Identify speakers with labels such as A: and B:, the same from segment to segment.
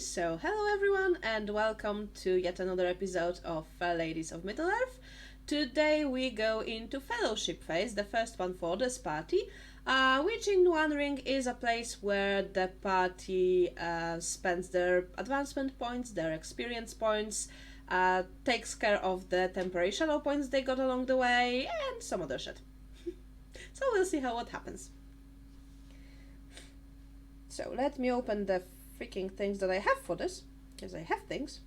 A: So hello everyone and welcome to yet another episode of Ladies of Middle-earth. Today we go into fellowship phase, the first one for this party, which in One Ring is a place where the party spends their advancement points, their experience points, takes care of the temporary shadow points they got along the way, and some other shit. So we'll see what happens. So let me open the freaking things that I have for this, because I have things.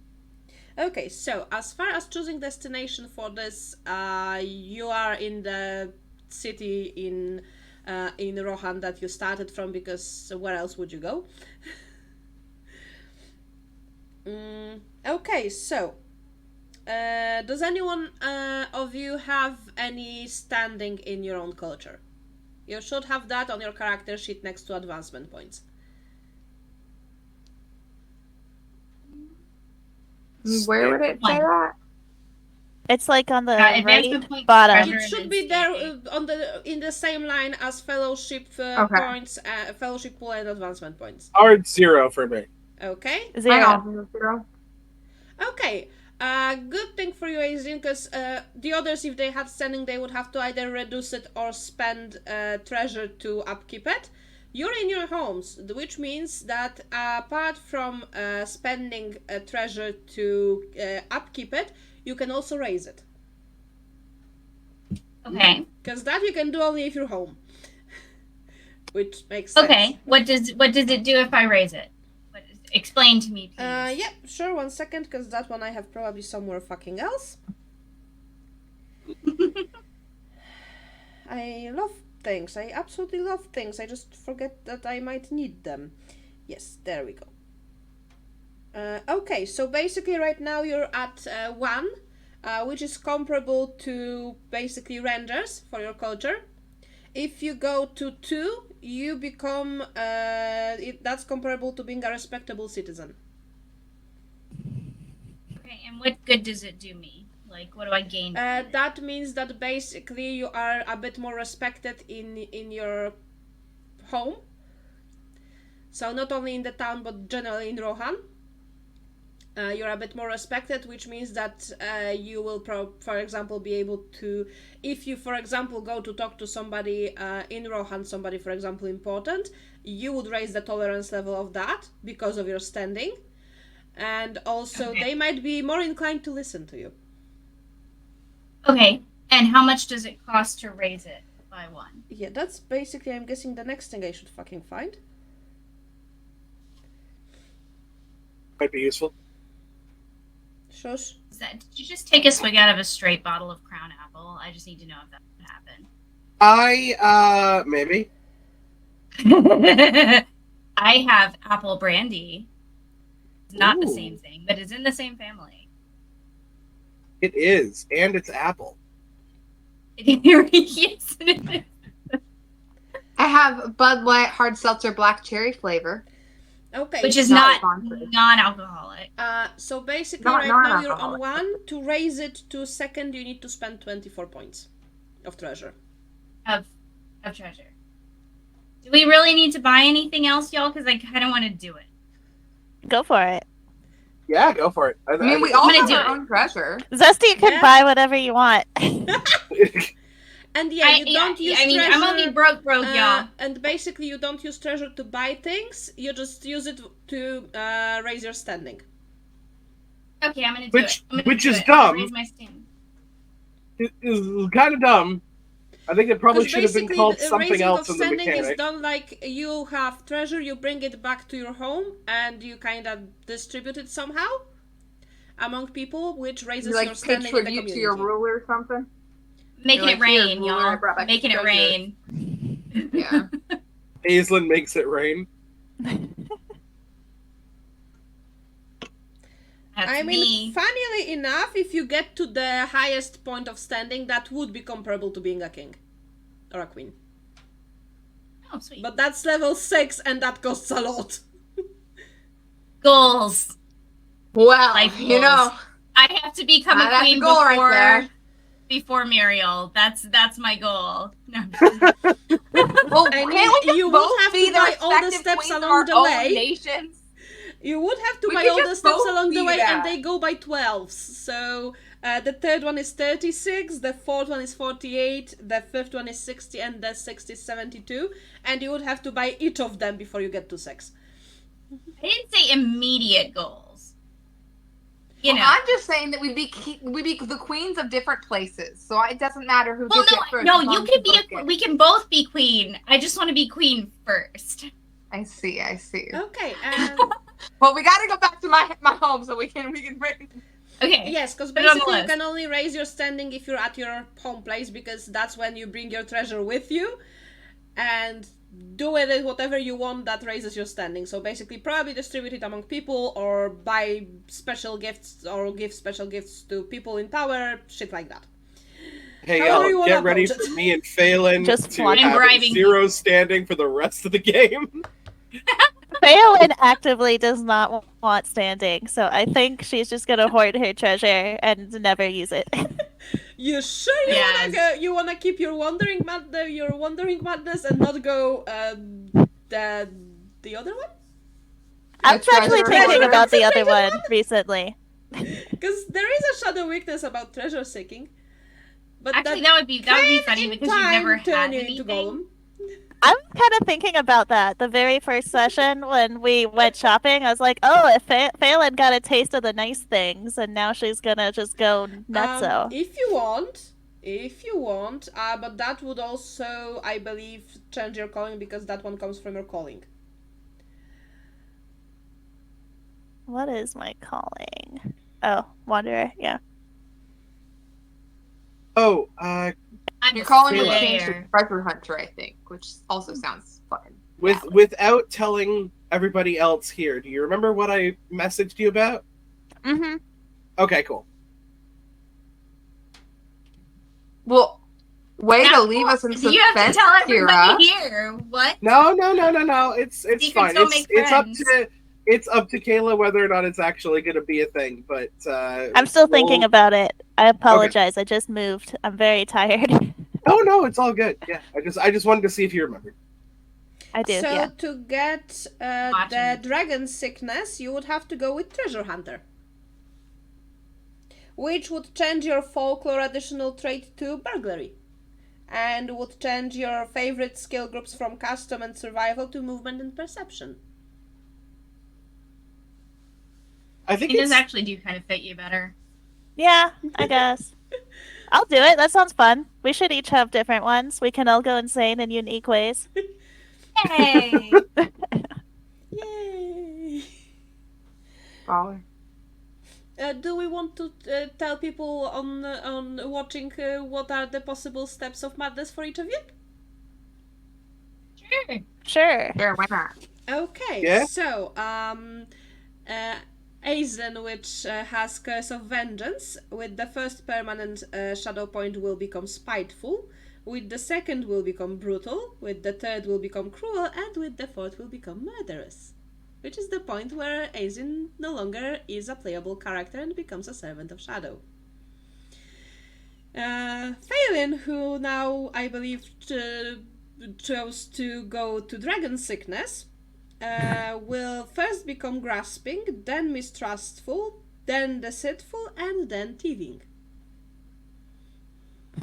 A: Okay, so as far as choosing destination for this, you are in the city in Rohan that you started from, because where else would you go? Okay, so does anyone of you have any standing in your own culture? You should have that on your character sheet next to advancement points.
B: Where would it say that?
C: It's like on the right bottom.
A: It should be there in the same line as fellowship points, fellowship pool and advancement points.
D: Hard 0 for me.
A: Okay.
B: 0.
A: Okay. Good thing for you, Adrian, because the others, if they had standing, they would have to either reduce it or spend treasure to upkeep it. You're in your homes, which means that apart from spending treasure to upkeep it, you can also raise it.
E: Okay.
A: Because that you can do only if you're home. Which makes sense.
E: Okay. What does it do if I raise it? Explain to me, please.
A: Yeah, sure, 1 second, because that one I have probably somewhere fucking else. I love things. I absolutely love things. I just forget that I might need them. Yes, there we go. Okay, so basically right now you're at 1, which is comparable to basically renders for your culture. If you go to 2, you become, that's comparable to being a respectable citizen.
E: Okay, and what good does it do me? Like, what do I gain?
A: That means that basically you are a bit more respected in your home. So not only in the town, but generally in Rohan. You're a bit more respected, which means that you will, for example, be able to, if you, for example, go to talk to somebody in Rohan, somebody, for example, important, you would raise the tolerance level of that because of your standing. And also, they might be more inclined to listen to you.
E: Okay, and how much does it cost to raise it by 1?
A: Yeah, that's basically, I'm guessing, the next thing I should fucking find.
D: Might be useful.
A: Shush.
E: Did you just take a swig out of a straight bottle of Crown Apple? I just need to know if that would happen.
D: Maybe.
E: I have apple brandy. It's not the same thing, but it's in the same family.
D: It is, and it's apple.
E: Yes, it is.
B: I have Bud Light hard seltzer black cherry flavor.
A: Okay.
E: Which is not non-alcoholic.
A: So basically
B: Not
A: right now you're
B: non-alcoholic.
A: on 1. To raise it to 2nd, you need to spend 24 points of treasure.
E: Of treasure. Do we really need to buy anything else, y'all? Because I kind of want to do it.
C: Go for it.
D: Yeah, go for it.
B: I mean, we all
E: gonna
B: have
E: do
B: our
E: it.
B: own treasure.
C: Zesty, you can
A: Yeah.
C: buy whatever you want.
A: And yeah, you don't use treasure.
E: I'm only broke, y'all.
A: And basically you don't use treasure to buy things, you just use it to raise your standing.
E: Okay, I'm gonna do it.
D: Which is dumb.
E: Raise my standing.
D: It is kind of dumb. I think it probably should have been called something
A: raising
D: else
A: of
D: in the
A: standing
D: mechanic.
A: is done like you have treasure, you bring it back to your home, and you kind of distribute it somehow among people, which raises
B: You
A: your
B: pay
A: standing in the
B: tribute
A: community.
B: to your ruler or something.
E: Making
B: You're
E: it
B: like, "Here,
E: rain,
B: ruler, I
E: y'all.
B: brought back
E: Making it
B: treasure."
E: rain.
B: Yeah.
D: Aislinn makes it rain.
E: That's
A: I mean,
E: me.
A: funnily enough, if you get to the highest point of standing, that would be comparable to being a king or a queen.
E: Oh, sweet.
A: But that's level 6, and that costs a lot.
E: Goals.
B: Well,
E: Life
B: you know,
E: I have to become a
B: that's
E: queen
B: a goal right there.
E: before Muriel. That's my goal. No.
B: Well,
A: I mean,
B: can't we just
A: you will
B: both
A: have
B: be
A: to
B: the
A: buy all the
B: respective
A: steps
B: queens of
A: along
B: our
A: the
B: own
A: way.
B: nations?
A: You would have to
B: We
A: buy
B: could
A: all the
B: just
A: steps
B: both
A: along the
B: be
A: way,
B: that.
A: and they go by 12s. So the third one is 36, the fourth one is 48, the fifth one is 60, and the sixth is 72. And you would have to buy each of them before you get to 6.
E: I didn't say immediate goals. You know.
B: I'm just saying that we'd be the queens of different places, so it doesn't matter who
E: Well,
B: gets it first.
E: no,
B: as
E: you
B: long as
E: can
B: both
E: be.
B: get it.
E: We can both be queen. I just want to be queen first.
B: I see.
A: Okay.
B: Well, we gotta go back to my home so we can bring.
E: Okay.
A: Yes, because
E: Put it on the
A: basically you
E: list.
A: can only raise your standing if you're at your home place, because that's when you bring your treasure with you and do with it whatever you want that raises your standing. So basically probably distribute it among people or buy special gifts or give special gifts to people in power, shit like that.
D: Hey,
A: However you
D: y'all,
A: wanna
D: get ready
A: approach
D: for
A: it.
D: me and Phelan
C: Just
D: to
C: one.
E: And
D: have
E: bribing
D: 0 standing for the rest of the game.
C: Phelan actively does not want standing, so I think she's just gonna hoard her treasure and never use it.
A: You sure you wanna go? You wanna keep your wandering madness and not go the other one?
C: I was actually
B: treasure
C: thinking
B: hoarder?
C: about the other
A: Concentrate on
C: one recently.
A: Because there is a shadow weakness about treasure seeking. But
E: Actually, that would be funny
A: in
E: because you've
A: time
E: never
A: turn
E: had
A: you into
E: anything.
A: Golem.
C: I'm kind of thinking about that. The very first session when we went shopping, I was like, "Oh, if Phelan got a taste of the nice things, and now she's gonna just go nutso."
A: If you want, but that would also, I believe, change your calling because that one comes from your calling.
C: What is my calling? Oh, Wanderer. Yeah.
D: Oh,
E: I'm
B: Your
E: a
B: calling would
D: Phelan.
B: change to
E: slayer.
B: treasure hunter, I think, which also sounds fun.
D: without telling everybody else here, do you remember what I messaged you about?
C: Mm-hmm.
D: Okay, cool.
B: Well, way
E: Now,
B: to leave us in
E: Do you have to
B: suspense,
E: tell
B: Kira.
E: everybody here? What?
D: No. It's
E: Secrets
D: fine.
E: don't make
D: It's up to Kayla whether or not it's actually going to be a thing. But
C: I'm still thinking about it. I apologize. I just moved. I'm very tired.
D: No, it's all good. Yeah, I just wanted to see if you remembered.
C: I do.
A: So
C: Yeah.
A: to get the
E: Watching.
A: dragon sickness, you would have to go with treasure hunter, which would change your folklore additional trait to burglary, and would change your favorite skill groups from custom and survival to movement and perception.
D: I think
E: It does
D: it's
E: actually do kind of fit you better.
C: Yeah. I guess. I'll do it. That sounds fun. We should each have different ones. We can all go insane in unique ways.
E: Hey.
A: Yay!
B: Baller.
A: Do we want to tell people on watching what are the possible steps of madness for each of you?
E: Sure.
C: Sure.
B: Sure, why not?
A: Okay,
D: Yeah.
A: so Aizen, which has Curse of Vengeance, with the first permanent shadow point will become spiteful, with the second will become brutal, with the third will become cruel, and with the fourth will become murderous. Which is the point where Aizen no longer is a playable character and becomes a servant of shadow. Phelan, who now I believe chose to go to Dragon Sickness, will first become grasping, then mistrustful, then deceitful, and then thieving.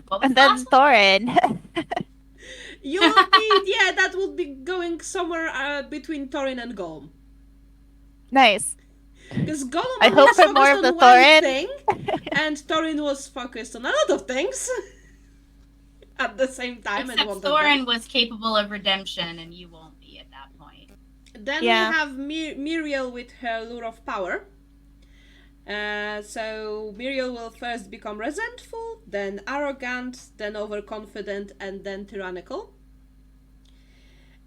E: What was
C: And
E: the
C: then
E: last one?
C: Thorin.
A: You would be, that would be going somewhere between Thorin and Golem.
C: Nice.
A: Because Golem
C: I
A: was
C: hope for more
A: focused
C: of the
A: on one
C: Thorin.
A: thing, and Thorin was focused on a lot of things at the same time.
E: Except
A: and one of them.
E: Thorin was capable of redemption, and you won't be at that point.
A: Then
C: Yeah.
A: we have Muriel with her lure of power. So Muriel will first become resentful, then arrogant, then overconfident, and then tyrannical.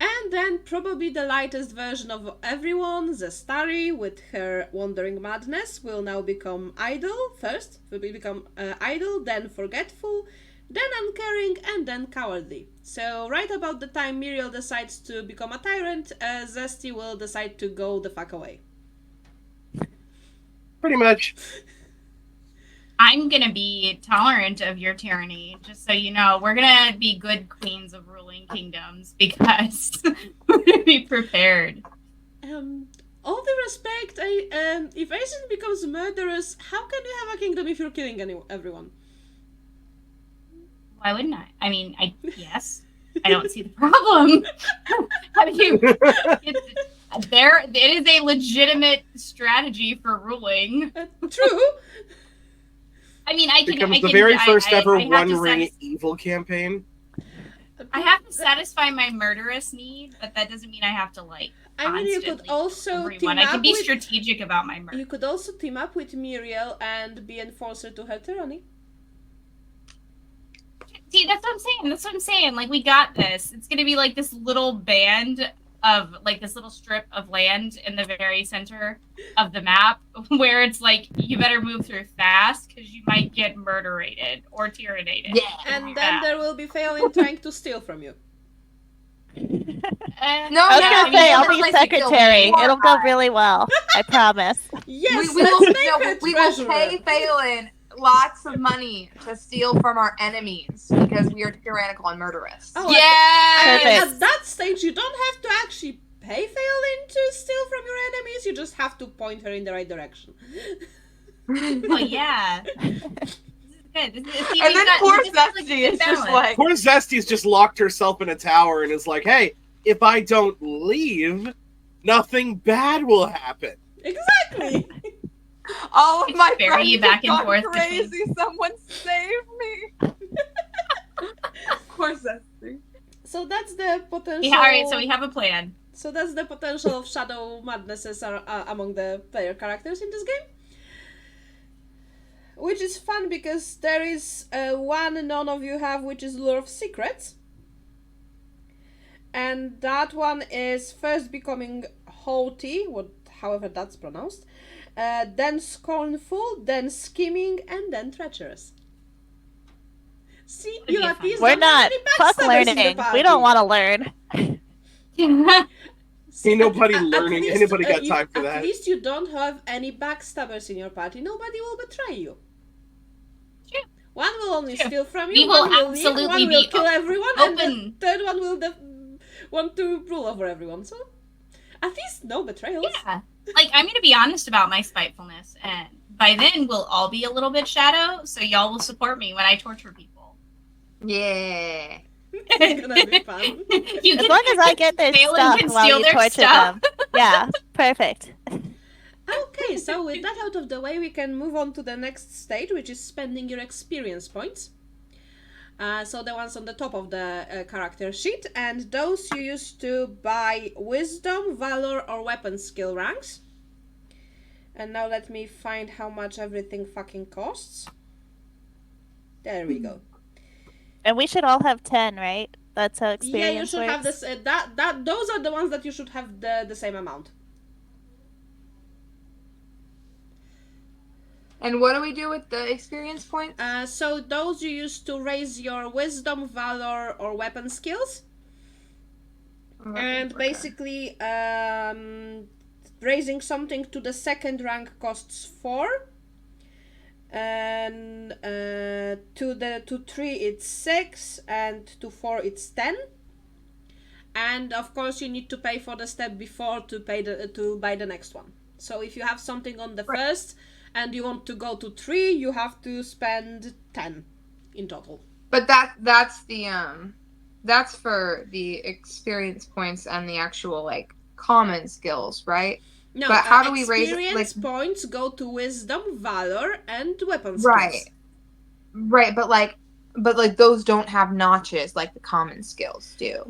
A: And then probably the lightest version of everyone, Zestari, with her wandering madness, will now become idle first. Will become idle, then forgetful, then uncaring, and then cowardly. So right about the time Muriel decides to become a tyrant, Zesty will decide to go the fuck away.
D: pretty much.
E: I'm gonna be tolerant of your tyranny, just so you know. We're gonna be good queens of ruling kingdoms because we're gonna be prepared.
A: all the respect, if Aizen becomes murderous, how can you have a kingdom if you're killing everyone?
E: Why wouldn't I? I mean, yes. I don't see the problem. How do you? It is a legitimate strategy for ruling.
A: True.
E: I mean, I can.
D: Becomes
E: I
D: the
E: can,
D: very first
E: I
D: ever
E: have
D: One
E: to
D: Ring Evil campaign.
E: I have to satisfy my murderous need, but that doesn't mean I have to like.
A: I mean, you could
E: constantly
A: also
E: kill
A: team
E: everyone. I
A: up
E: can be
A: with.
E: strategic about my murder.
A: You could also team up with Muriel and be enforcer to her tyranny.
E: See, that's what I'm saying. That's what I'm saying. Like, we got this. It's gonna be like this little band of like this little strip of land in the very center of the map where it's like you better move through fast because you might get murderated or tyrannided.
B: Yeah.
A: And then there will be Phelan trying to steal from you.
E: No,
C: I was
E: yeah,
C: gonna
E: I mean,
C: say, I'll
B: never
C: be
B: like to kill
C: secretary.
B: me.
C: It'll go really well. I promise.
A: Yes,
B: we
A: let's
B: will,
A: make her
B: we will
A: treasurer.
B: pay Phelan lots of money to steal from our enemies because we are tyrannical and murderous.
A: Oh,
E: Yes!
A: At that stage, you don't have to actually pay Phelan to steal from your enemies. You just have to point her in the right direction.
E: Oh yeah. This is good. See,
B: And then poor Zesty is just
E: balance.
B: like,
D: Poor Zesty's just locked herself in a tower and is like, hey, if I don't leave, nothing bad will happen.
A: Exactly.
B: all of
E: It's
B: my
E: very
B: friends
E: back
B: have
E: and
B: gone
E: forth
B: crazy. Someone save me. Poor Zesty.
A: So that's the potential.
E: Yeah, all right, so we have a plan.
A: So that's the potential of shadow madnesses among the player characters in this game. Which is fun because there is one none of you have, which is Lure of Secrets. And that one is first becoming haughty, however that's pronounced, then scornful, then scheming, and then treacherous. See,
E: Would
A: you
E: be
A: at
E: fun.
A: least
C: We're
A: don't have
C: not.
A: any
C: Fuck
A: backstabbers in the
C: learning. We
A: party.
C: don't want to learn.
D: Ain't nobody
A: At
D: learning.
A: least,
D: Anybody got time for
A: At
D: that?
A: least you don't have any backstabbers in your party. Nobody will betray you.
E: True.
A: One will only
E: True.
A: steal from
E: We
A: you,
E: will
A: one will leave,
E: absolutely
A: one will
E: be
A: kill everyone, and the
E: open.
A: third one will want to rule over everyone. So, at least no betrayals.
E: Yeah. Like, I'm gonna be honest about my spitefulness, and by then we'll all be a little bit shadow, so y'all will support me when I torture people.
B: Yeah.
A: It's gonna be fun.
E: You
C: As
E: can-
C: long as I get their
E: Phelan
C: stuff
E: can
C: while
E: steal
C: you
E: their
C: torture
E: stuff.
C: them. Yeah, perfect.
A: Okay, so with that out of the way, we can move on to the next stage, which is spending your experience points. So the ones on the top of the character sheet, and those you use to buy wisdom, valor, or weapon skill ranks. And now let me find how much everything fucking costs. There we go.
C: And we should all have 10, right? That's how
A: Yeah,
C: experience
A: you should
C: works.
A: have this. Those are the ones that you should have the same amount.
B: And what do we do with the experience points?
A: So those you use to raise your wisdom, valor, or weapon skills. And basically, raising something to the second rank costs 4. And to 3 it's 6, and to 4 it's 10. And of course you need to pay for the step before to buy the next one. So if you have something on the first and you want to go to 3, you have to spend 10 in total.
B: But that's for the experience points and the actual like common skills, right?
A: No,
B: but how do we raise it?
A: Experience
B: Like,
A: points go to wisdom, valor, and weapon skills.
B: right, but those don't have notches like the common skills do.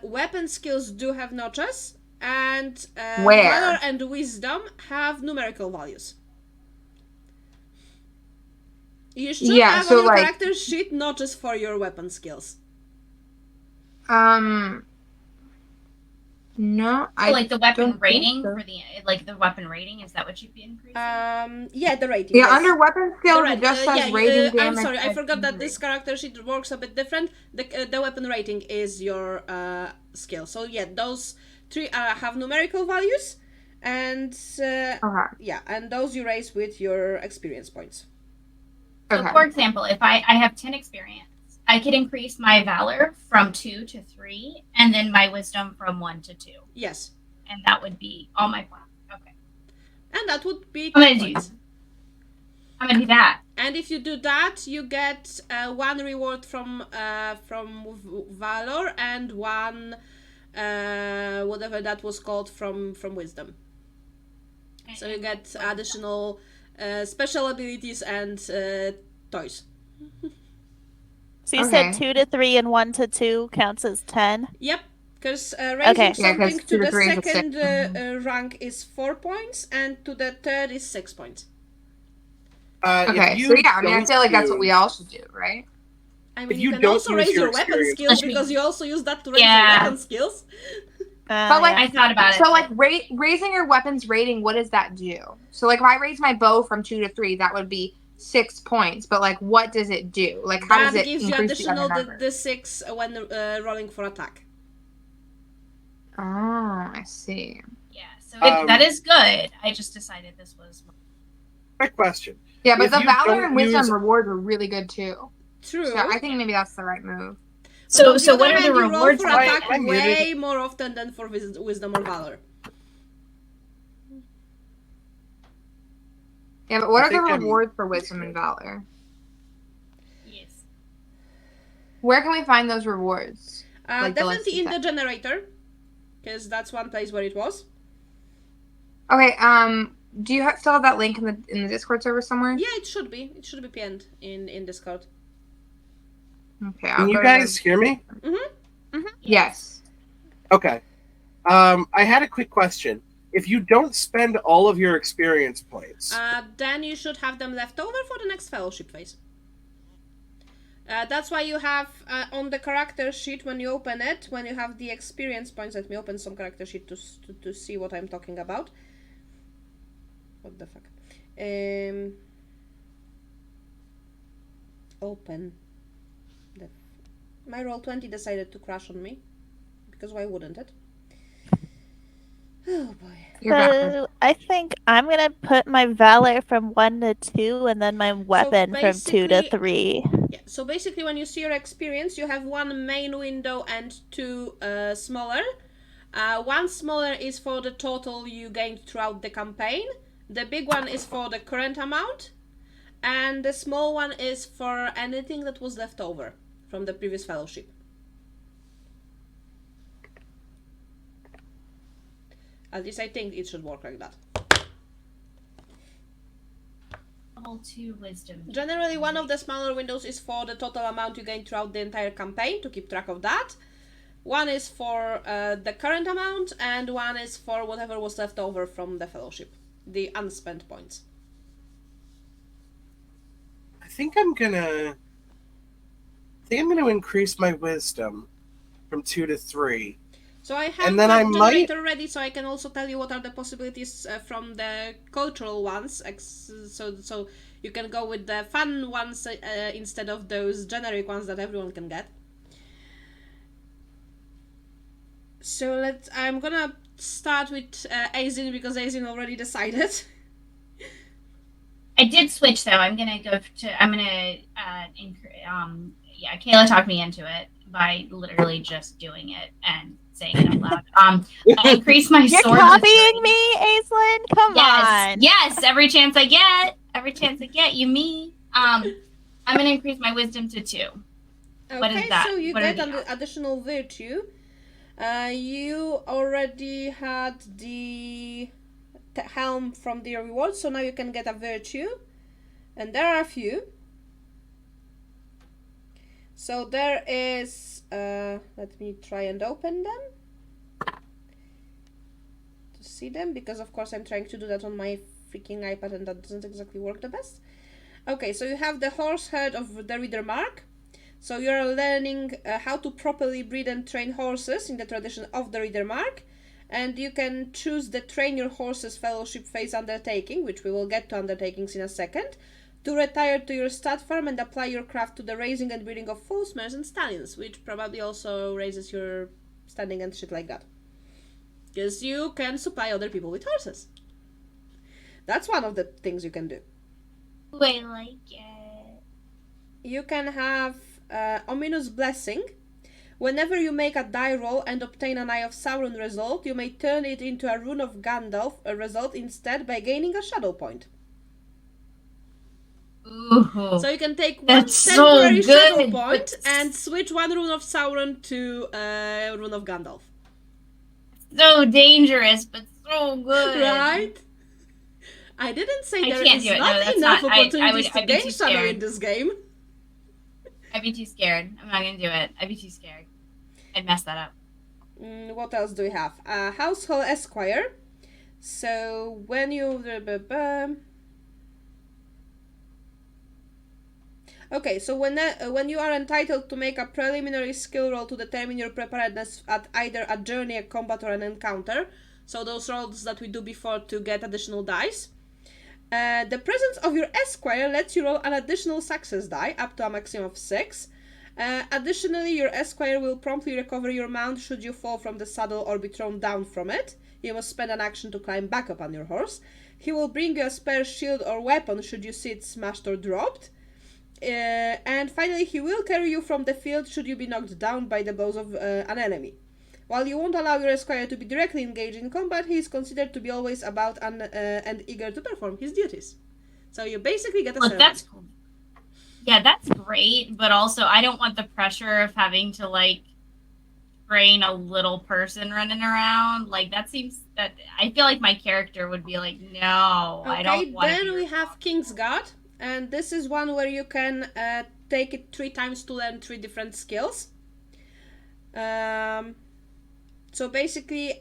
A: Weapon skills do have notches, and
B: Where?
A: valor and wisdom have numerical values. You should have
B: so
A: on your
B: like-
A: character sheet notches for your weapon skills.
B: No,
E: So, like the weapon
B: don't
E: rating
B: think so.
E: for the weapon rating, is that what you'd be increasing?
A: Yeah, the rating.
B: Yeah,
A: yes.
B: under weapon skills
A: The
B: it just
A: yeah,
B: says rating
A: I'm
B: damage.
A: sorry, I
B: and
A: forgot that
B: injury.
A: this character sheet works a bit different. The weapon rating is your skill. So yeah, those 3 have numerical values, and
B: Okay.
A: yeah, and those you raise with your experience points.
E: So,
B: Okay.
E: for example, if I have 10 experience, I could increase my valor from 2 to 3, and then my wisdom from 1 to 2.
A: Yes.
E: And that would be all my points. Okay.
A: And that would be
E: I'm
A: 10
E: gonna do
A: points.
E: I'm gonna do that.
A: And if you do that, you get one reward from Valor and one whatever that was called from Wisdom. So you get additional special abilities and toys.
C: So you
B: Okay.
C: said 2 to 3 and 1 to 2 counts as 10.
A: Yep, because raising
C: Okay.
B: Yeah, 'cause
A: something
B: 2
A: to
B: to
A: the
B: 3 is a
A: second
B: 6.
A: rank is 4 points, and to the third is 6 points.
B: Okay, so yeah, I mean, I feel like that's what we all should do, right?
A: I
D: If
A: mean,
D: you
A: you can
D: don't
A: also
D: use
A: raise
D: your
A: your weapon
D: experience-
A: skills because you also use that to raise
E: Yeah.
A: your weapon skills.
B: But like,
E: I thought about it.
B: so like raising your weapons rating, what does that do? So like, if I raise my bow from 2 to 3, that would be 6 points. But like, what does it do? Like, how does
A: That
B: it
A: gives you
B: increase the
A: additional
B: other numbers?
A: the 6 when rolling for attack.
B: Oh, I see.
E: Yeah, so
D: Um,
E: that is good. I just decided this was.
D: Quick question.
B: Yeah, but
D: If
B: the
D: you
B: valor
D: don't
B: and wisdom
D: use-
B: rewards are really good too.
A: True.
B: So I think maybe that's the right move.
E: So
A: On the other
E: what are
A: hand,
E: the
A: you roll
E: rewards?
A: for
D: Am I-
A: attack
D: am I muted?
A: way more often than for wisdom or valor.
B: Yeah, but what
D: I
B: are the
D: think I'm-
B: rewards for wisdom and valor?
E: Yes.
B: Where can we find those rewards? Like the list
A: Definitely
B: you
A: in the
B: said.
A: generator, because that's one place where it was.
B: Okay. Do you still have that link in the Discord server somewhere?
A: Yeah, it should be. It should be pinned in Discord.
B: Okay. I'll
D: Can you
B: go
D: guys
B: to
D: hear me?
B: Yes.
D: Okay. I had a quick question. If you don't spend all of your experience points,
A: Then you should have them left over for the next fellowship phase. That's why you have on the character sheet when you open it, when you have the experience points. Let me open some character sheet to see what I'm talking about. What the fuck? Open. My Roll20 decided to crash on me. Because why wouldn't it? Oh boy.
B: You're back.
C: So I think I'm gonna put my valor from 1 to 2, and then my weapon from 2 to
A: basically-
C: 3.
A: Yeah, so basically when you see your experience, you have one main window and two smaller. One smaller is for the total you gained throughout the campaign. The big one is for the current amount. And the small one is for anything that was left over from the previous fellowship. At least I think it should work like that.
E: Level 2 wisdom.
A: Generally, one of the smaller windows is for the total amount you gain throughout the entire campaign, to keep track of that. One is for the current amount, and one is for whatever was left over from the fellowship, the unspent points.
D: I think I'm gonna increase my wisdom from 2 to 3.
A: So I have
D: And then
A: that
D: I might-
A: generator ready, so I can also tell you what are the possibilities from the cultural ones. So you can go with the fun ones instead of those generic ones that everyone can get. So I'm gonna start with Azin because Azin already decided.
E: I did switch though. I'm gonna yeah, Kayla talked me into it by literally just doing it and saying it out loud. I increased my
C: You're
E: sword.
C: copying me, Aislinn? Come on.
E: Yes, every chance I get, you me. I'm gonna increase my wisdom to 2. What is
A: Okay,
E: that?
A: so you
E: What are
A: get
E: the
A: an additional virtue. You already had the helm from the reward, so now you can get a virtue. And there are a few. So there is, let me try and open them to see them, because of course I'm trying to do that on my freaking iPad and that doesn't exactly work the best. Okay, so you have the horse herd of the Reader Mark. So you're learning how to properly breed and train horses in the tradition of the Reader Mark. And you can choose the Train Your Horses Fellowship Phase Undertaking, which we will get to undertakings in a second, to retire to your stud farm and apply your craft to the raising and breeding of foals, mares, and stallions, which probably also raises your standing and shit like that. Because you can supply other people with horses. That's one of the things you can do.
E: I like it.
A: You can have Ominous Blessing, Whenever you make a die roll and obtain an Eye of Sauron result, you may turn it into a Rune of Gandalf result instead by gaining a shadow point.
E: Ooh.
A: So you can take one
E: That's so
A: temporary shadow
E: good,
A: point
E: but-
A: and switch one Rune of Sauron to Rune of Gandalf.
E: So dangerous, but so good.
A: Right? I didn't say
E: I
A: there
E: can't
A: is
E: do it. No,
A: not
E: that's
A: enough
E: not- I would-
A: opportunities to
E: I'd be
A: gain
E: too
A: shadow
E: scared.
A: in this game.
E: I'd be too scared. I'm not gonna do it. I'd be too scared. I'd mess that up.
A: What else do we have? Household Esquire. So when you... Okay, so when you are entitled to make a preliminary skill roll to determine your preparedness at either a journey, a combat, or an encounter, so those rolls that we do before to get additional dice, the presence of your Esquire lets you roll an additional success die, up to a maximum of 6. Additionally, your Esquire will promptly recover your mount should you fall from the saddle or be thrown down from it. You must spend an action to climb back up on your horse. He will bring you a spare shield or weapon should you see it smashed or dropped. And finally, he will carry you from the field should you be knocked down by the blows of an enemy. While you won't allow your Esquire to be directly engaged in combat, he is considered to be always about and eager to perform his duties. So you basically get a
E: Well,
A: servant.
E: that's cool. Yeah, that's great, but also I don't want the pressure of having to like train a little person running around. Like that I feel like my character would be like, no, I don't want to.
A: Then we have Kingsguard, and this is one where you can take it 3 times to learn 3 different skills. So basically,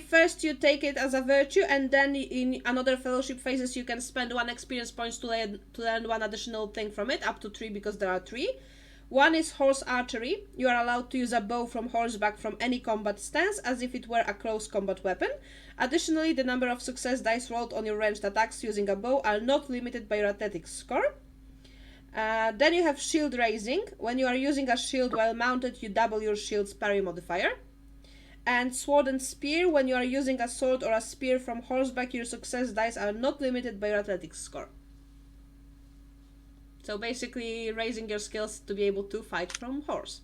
A: first you take it as a virtue, and then in another fellowship phases you can spend 1 experience points to learn 1 additional thing from it, up to 3 because there are 3. One is horse archery. You are allowed to use a bow from horseback from any combat stance as if it were a close combat weapon. Additionally, the number of success dice rolled on your ranged attacks using a bow are not limited by your athletics score. Then you have shield raising. When you are using a shield while mounted, you double your shield's parry modifier. And sword and spear. When you are using a sword or a spear from horseback, your success dice are not limited by your athletics score. So basically raising your skills to be able to fight from horse.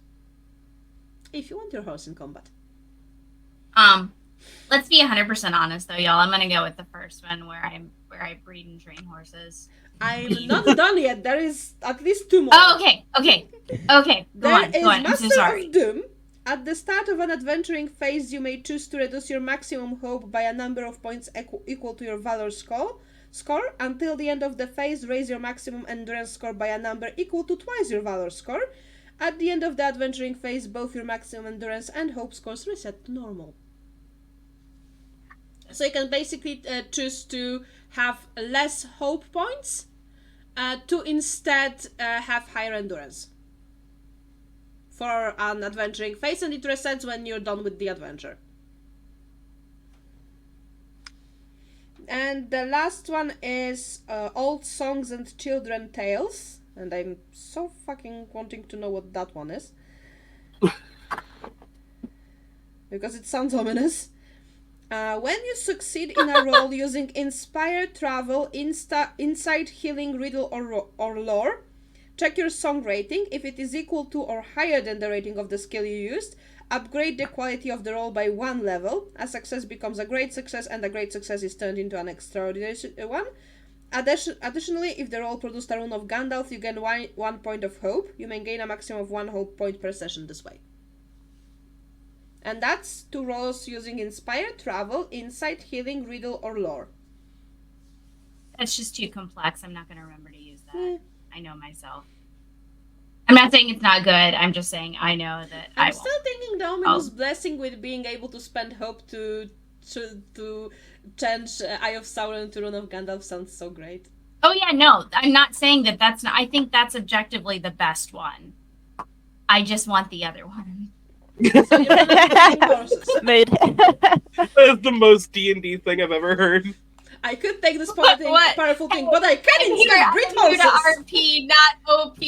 A: If you want your horse in combat.
E: Let's be 100% honest though, y'all. I'm gonna go with the first one where I breed and train horses.
A: I'm not done yet. There is at least 2 more.
E: Oh, okay. Go on. I'm
A: Master
E: so sorry.
A: of Doom. At the start of an adventuring phase, you may choose to reduce your maximum hope by a number of points equal to your valor score. Until the end of the phase, raise your maximum endurance score by a number equal to twice your valor score. At the end of the adventuring phase, both your maximum endurance and hope scores reset to normal. So you can basically choose to have less hope points to instead have higher endurance for an adventuring phase, and it resets when you're done with the adventure. And the last one is Old Songs and Children Tales, and I'm so fucking wanting to know what that one is. Because it sounds ominous. When you succeed in a roll using Inspire, Travel, Insight, Healing, Riddle, or Lore, check your song rating. If it is equal to or higher than the rating of the skill you used, upgrade the quality of the roll by 1 level. A success becomes a great success, and a great success is turned into an extraordinary one. Additionally, if the roll produced a Rune of Gandalf, you gain 1 point of hope. You may gain a maximum of 1 hope point per session this way. And that's 2 rolls using Inspire, Travel, Insight, Healing, Riddle, or Lore.
E: That's just too complex. I'm not going to remember to use that. I know myself. I'm not saying it's not good. I'm just saying I know that
A: I'm still thinking the Ominous Blessing with being able to spend hope to change Eye of Sauron to Rune of Gandalf sounds so great.
E: Oh yeah, no. I'm not saying that that's not... I think that's objectively the best one. I just want the other one.
A: So you're running horses.
C: Made.
D: That's the most D&D thing I've ever heard.
A: I could take this powerful thing, but I can
E: I'm
A: instead breed
E: here
A: horses.
E: to RP, not OP.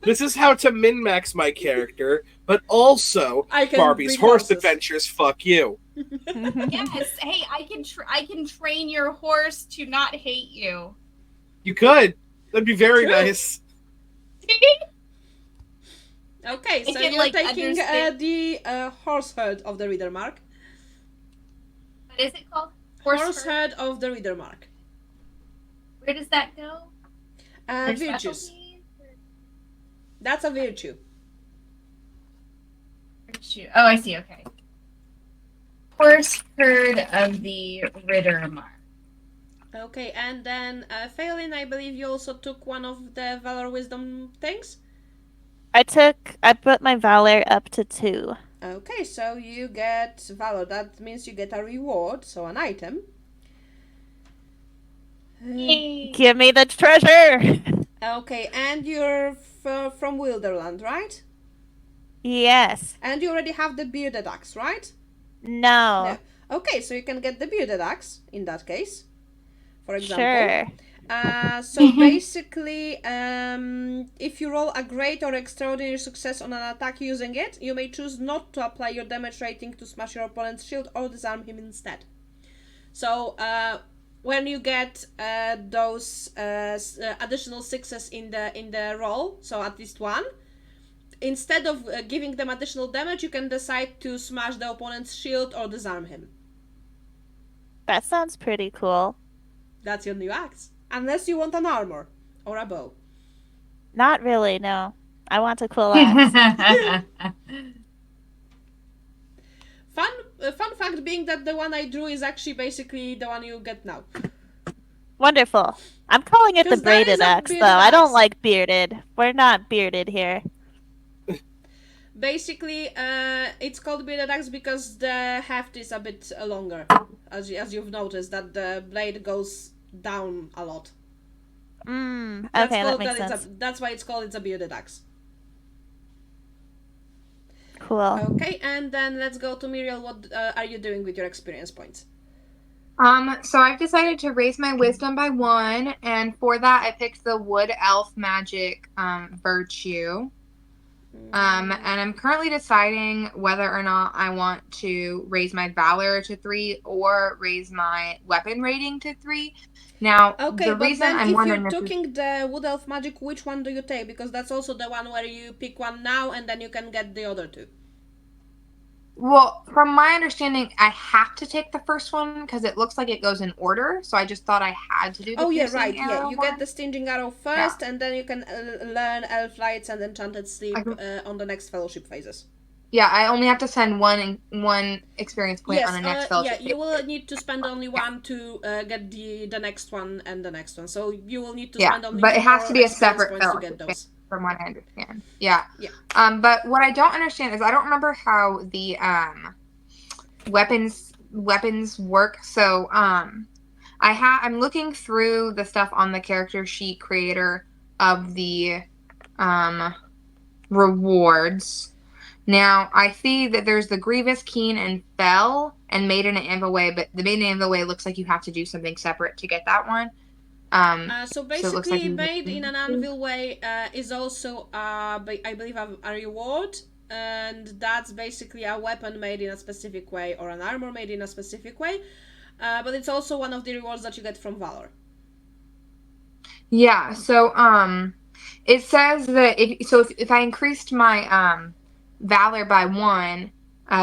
D: This is how to min-max my character, but also
A: I can
D: Barbie's
A: breed
D: horse
A: horses.
D: adventures. Fuck you.
E: Yes. Hey, I can train your horse to not hate you.
D: You could. That'd be very
A: True.
D: nice.
A: Okay,
E: I
A: so
E: can,
A: you're
E: like,
A: taking
E: understand-
A: the horse herd of the reader mark.
E: What is it called?
A: Horse herd of the reader mark.
E: Where does that go? Or
A: Virtues.
E: specialties? Or
A: That's a virtue.
E: virtue? Oh, I see. Okay. Horse herd of the Ritter mark.
A: Okay, and then Phelan, I believe you also took one of the Valor Wisdom things?
C: I put my Valor up to 2.
A: Okay, so you get Valor. That means you get a reward, so an item.
E: Yay.
C: Give me the treasure!
A: Okay, and you're from Wilderland, right?
C: Yes.
A: And you already have the bearded axe, right?
C: No.
A: No. Okay, so you can get the bearded axe in that case, for example.
C: Sure.
A: So basically, if you roll a great or extraordinary success on an attack using it, you may choose not to apply your damage rating to smash your opponent's shield or disarm him instead. So when you get those additional sixes in the roll, so at least one, instead of giving them additional damage, you can decide to smash the opponent's shield or disarm him.
C: That sounds pretty cool.
A: That's your new axe. Unless you want an armor or a bow.
C: Not really, no. I want a cool axe.
A: Fun fact being that the one I drew is actually basically the one you get now.
C: Wonderful. I'm calling it the
A: 'Cause that is
C: braided
A: a
C: axe, though.
A: bearded
C: I don't
A: axe.
C: like bearded. We're not bearded here.
A: Basically, it's called bearded axe because the heft is a bit longer, as you've noticed that the blade goes down a lot.
C: Okay,
A: That's
C: that makes sense.
A: That's why it's called a bearded axe.
C: Cool.
A: Okay, and then let's go to Muriel. What are you doing with your experience points?
B: So I've decided to raise my wisdom by 1, and for that I picked the wood elf magic virtue. And I'm currently deciding whether or not I want to raise my valor to 3 or raise my weapon rating to 3. Now,
A: Okay,
B: the
A: but
B: reason
A: then
B: I'm
A: if
B: wondering
A: you're
B: if
A: taking the wood elf magic, which one do you take? Because that's also the one where you pick one now and then you can get the other two.
B: well, from my understanding, I have to take the first one because it looks like it goes in order. So I just thought I had to do the
A: Oh yeah,
B: piercing
A: right. Yeah,
B: arrow
A: you
B: one.
A: get the stinging arrow first, and then you can learn elf lights and enchanted sleep on the next fellowship phases.
B: Yeah, I only have to send one experience point
A: Yes,
B: on the next fellowship.
A: yeah, you will need to spend only one to get the next one and the next one. So you will need to spend only
B: but
A: two
B: it has
A: more
B: to be a
A: experience
B: separate
A: points to
B: fellowship,
A: get those.
B: from what I understand. Yeah.
A: Yeah.
B: But what I don't understand is I don't remember how the weapons work. So I'm looking through the stuff on the character sheet creator of the rewards. Now I see that there's the Grievous, Keen, and Fell, and Maiden and Anvilway, but the Maiden and Anvilway looks like you have to do something separate to get that one.
A: So
B: it looks
A: basically,
B: like
A: made in an anvil way is also, I believe, a reward, and that's basically a weapon made in a specific way or an armor made in a specific way. But it's also one of the rewards that you get from Valor.
B: Yeah. So it says that if I increased my Valor by 1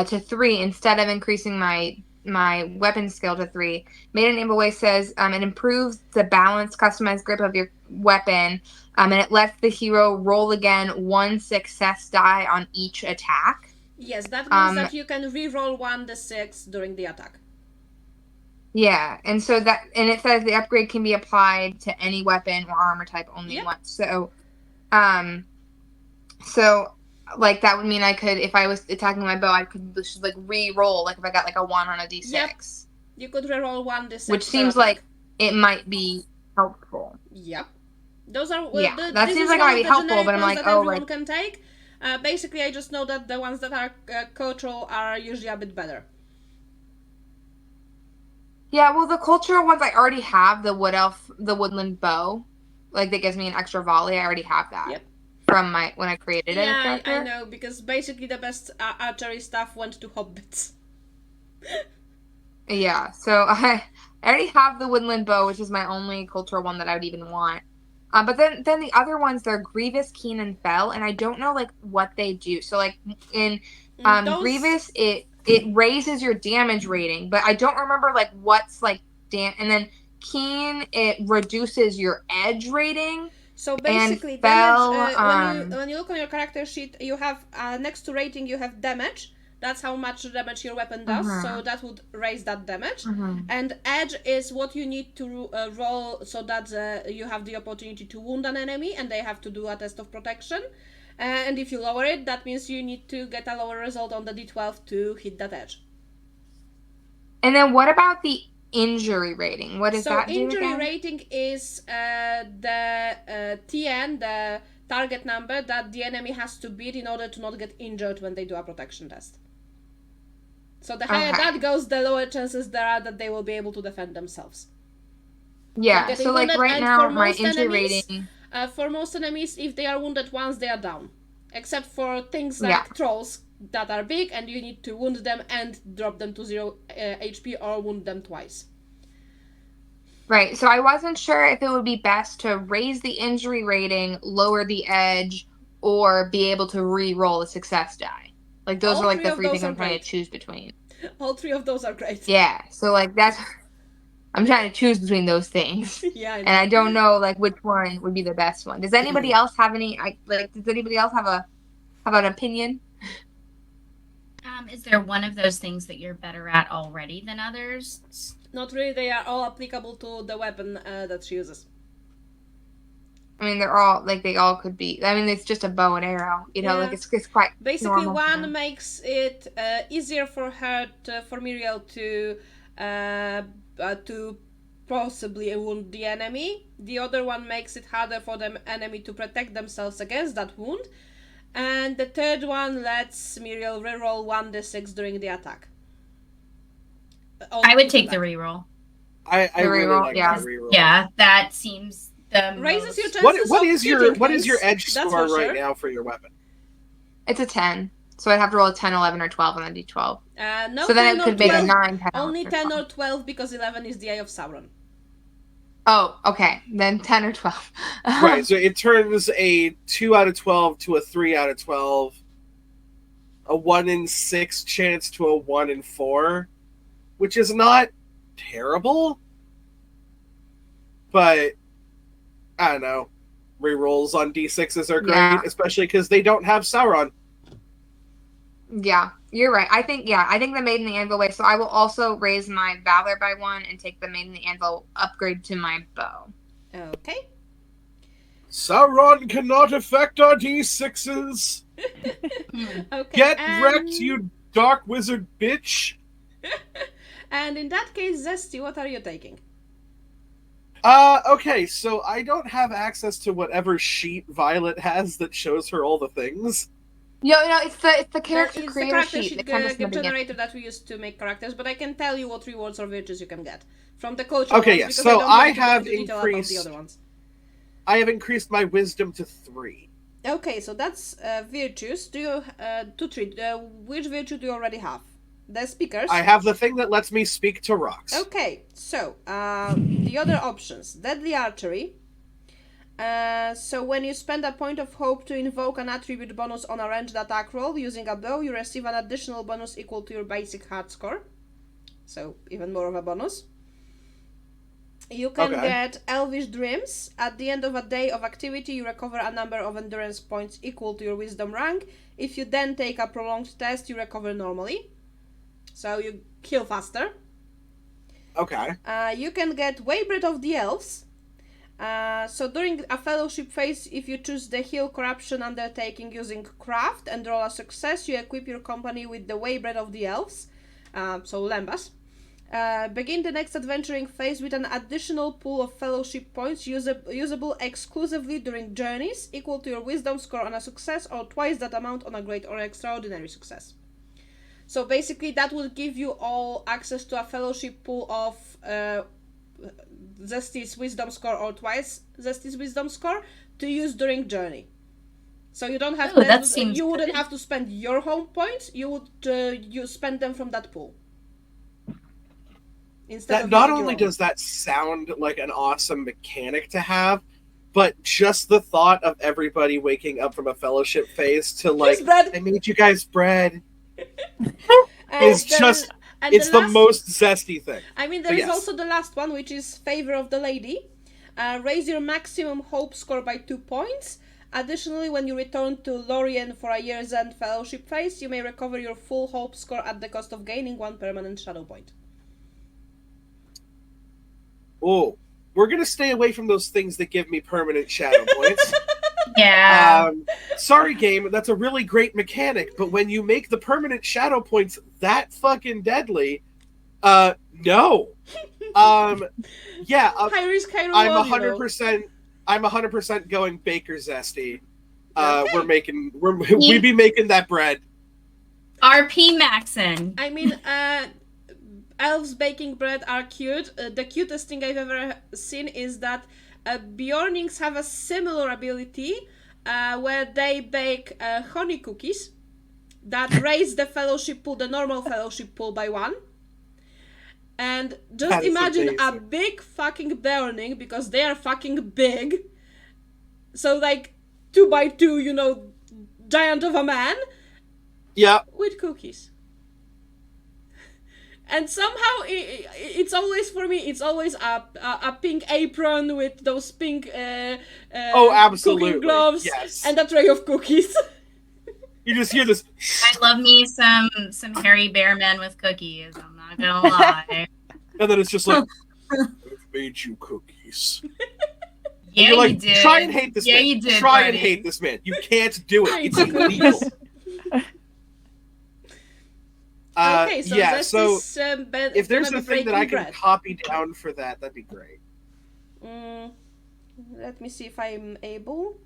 B: to 3 instead of increasing my weapon skill to 3, Maiden Amberway says it improves the balance, customized grip of your weapon, and it lets the hero roll again 1 success die on each attack.
A: Yes, that means that you can re-roll 1d6 during the attack.
B: Yeah, and it says the upgrade can be applied to any weapon or armor type only once. So like that would mean I could, if I was attacking my bow, I could just like re-roll, like if I got like a 1 on a d6.
A: Yep. You could re-roll 1d6.
B: Which seems like it might be helpful.
A: Yep. Those are
B: that seems like it might be helpful, but I'm like,
A: everyone can take. Basically, I just know that the ones that are cultural are usually a bit better.
B: Yeah, well, the cultural ones I already have the woodland bow, like that gives me an extra volley. I already have that. Yep. From when I created it.
A: Yeah, I know, because basically the best archery stuff went to hobbits.
B: Yeah, so I already have the woodland bow, which is my only cultural one that I would even want. But then the other ones, they're Grievous, Keen, and Fell, and I don't know like what they do. So like in Grievous, it raises your damage rating, but I don't remember like what's like and then Keen, it reduces your edge rating.
A: So basically,
B: and Fell,
A: when you look on your character sheet, you have next to rating you have damage. That's how much damage your weapon does. So that would raise that damage. And edge is what you need to roll so that you have the opportunity to wound an enemy, and they have to do a test of protection. And if you lower it, that means you need to get a lower result on the d12 to hit that edge.
B: And then what about the injury rating? What does that do again? So
A: injury rating is the TN, the target number that the enemy has to beat in order to not get injured when they do a protection test. So the higher that goes, the lower chances there are that they will be able to defend themselves.
B: Yeah, so like right now, my injury rating...
A: for most enemies, if they are wounded once, they are down. Except for things like trolls that are big, and you need to wound them and drop them to 0 HP or wound them twice.
B: Right, so I wasn't sure if it would be best to raise the injury rating, lower the edge, or be able to re-roll a success die. Like, those are like the three things I'm trying to choose between.
A: All three of those are great.
B: Yeah, so like that's... I'm trying to choose between those things.
A: Yeah, I know.
B: And I don't know like which one would be the best one. Does anybody else have any does anybody else have an opinion?
E: Is there one of those things that you're better at already than others?
A: Not really. They are all applicable to the weapon that she uses.
B: I mean, they're all like they all could be. I mean, it's just a bow and arrow. You know, like it's quite
A: basically
B: normal,
A: one makes it easier for Muriel to possibly wound the enemy. The other one makes it harder for the enemy to protect themselves against that wound. And the third one lets Muriel reroll 1d6 during the attack.
E: I would take the reroll.
D: I really like the reroll.
E: Yeah, that seems the
A: raises your chances.
D: What is your edge score right now for your weapon?
B: It's a 10. So I'd have to roll a 10, 11, or 12 on the d12.
A: No,
B: so then it could make a 9, 10.
A: Only 10 or 12 because 11 is the Eye of Sauron.
B: Oh, okay. Then 10 or 12.
D: Right, so it turns a 2 out of 12 to a 3 out of 12. A 1 in 6 chance to a 1 in 4. Which is not terrible. But, I don't know. Rerolls on d6s are great, especially because they don't have Sauron.
B: Yeah, you're right. I think the Maiden the Anvil way. So I will also raise my Valor by 1 and take the Maiden the Anvil upgrade to my bow.
A: Okay.
D: Sauron cannot affect our d6s.
A: Okay.
D: Get wrecked, you dark wizard bitch.
A: And in that case, Zesty, what are you taking?
D: Okay, so I don't have access to whatever sheet Violet has that shows her all the things.
B: No, it's the character creator sheet.
A: The game generator that we use to make characters, but I can tell you what rewards or virtues you can get from the coach.
D: Okay, yes. So I have increased
A: the other ones.
D: I have increased my wisdom to 3.
A: Okay, so that's virtues. Do you to treat? Which virtue do you already have? The speakers.
D: I have the thing that lets me speak to rocks.
A: Okay, so the other options: deadly archery. So when you spend a point of hope to invoke an attribute bonus on a ranged attack roll using a bow, you receive an additional bonus equal to your basic hard score. So even more of a bonus. You can get Elvish Dreams. At the end of a day of activity, you recover a number of endurance points equal to your wisdom rank. If you then take a prolonged test, you recover normally. So you heal faster.
D: Okay.
A: You can get Waybread of the Elves. So during a fellowship phase, if you choose the Heal Corruption Undertaking using Craft and roll a success, you equip your company with the Waybread of the Elves, so Lembas. Begin the next adventuring phase with an additional pool of fellowship points usable exclusively during journeys, equal to your wisdom score on a success or twice that amount on a great or extraordinary success. So basically that will give you all access to a fellowship pool of Zesty's wisdom score or twice Zesty's wisdom score to use during journey. So you don't have you wouldn't have to spend your home points. You would you spend them from that pool.
D: That not only does that sound like an awesome mechanic to have, but just the thought of everybody waking up from a fellowship phase to like,
A: Here's bread.
D: I made you guys bread,
A: And
D: is
A: the-
D: just,
A: and
D: it's the
A: last-
D: most zesty thing.
A: I mean, there
D: But
A: is
D: yes.
A: also the last one, which is Favor of the Lady. Raise your maximum hope score by 2 points. Additionally, when you return to Lorien for a year's end fellowship phase, you may recover your full hope score at the cost of gaining 1 permanent shadow point.
D: Oh, we're gonna stay away from those things that give me permanent shadow points.
E: Yeah.
D: Sorry, game, that's a really great mechanic, but when you make the permanent shadow points that fucking deadly, no. Yeah,
A: High risk, high
D: I'm
A: reward, you know.
D: 100%. I'm 100% going baker zesty.
A: Okay.
D: We be making that bread.
E: RP Maxon.
A: I mean, elves baking bread are cute. The cutest thing I've ever seen is that Bjornings have a similar ability where they bake honey cookies that raise the fellowship pool, the normal fellowship pool, by 1. And just
D: That is
A: imagine a
D: amazing.
A: big fucking burning, because they are fucking big. So like 2 by 2, you know, giant of a man
D: Yeah,
A: with cookies. And somehow it's always, for me, it's always a pink apron with those pink
D: Oh, absolutely.
A: cooking gloves,
D: Yes.
A: and a tray of cookies.
D: you just hear this.
E: I love me some hairy bear men with cookies. I'm not gonna lie.
D: And then it's just like, I've made you cookies.
E: Yeah,
D: You're like,
E: you did.
D: try and hate this
E: Yeah,
D: man.
E: you did,
D: Try and
E: buddy.
D: hate this man. You can't do it. It's
A: Hate
D: illegal.
A: Okay, so
D: yeah,
A: this
D: so
A: is
D: if there's
A: gonna
D: a
A: be
D: thing that I
A: breaking
D: can
A: bread.
D: copy down for that, that'd be great.
A: Let me see if I'm able.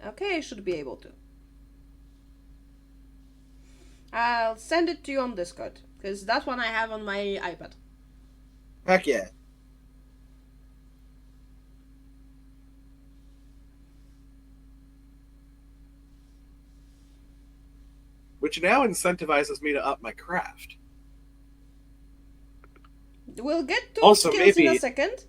A: Okay, I should be able to. I'll send it to you on Discord, because that one I have on my iPad.
D: Heck yeah. Which now incentivizes me to up my craft.
A: We'll get to
D: Also,
A: skills in a
D: maybe-
A: second.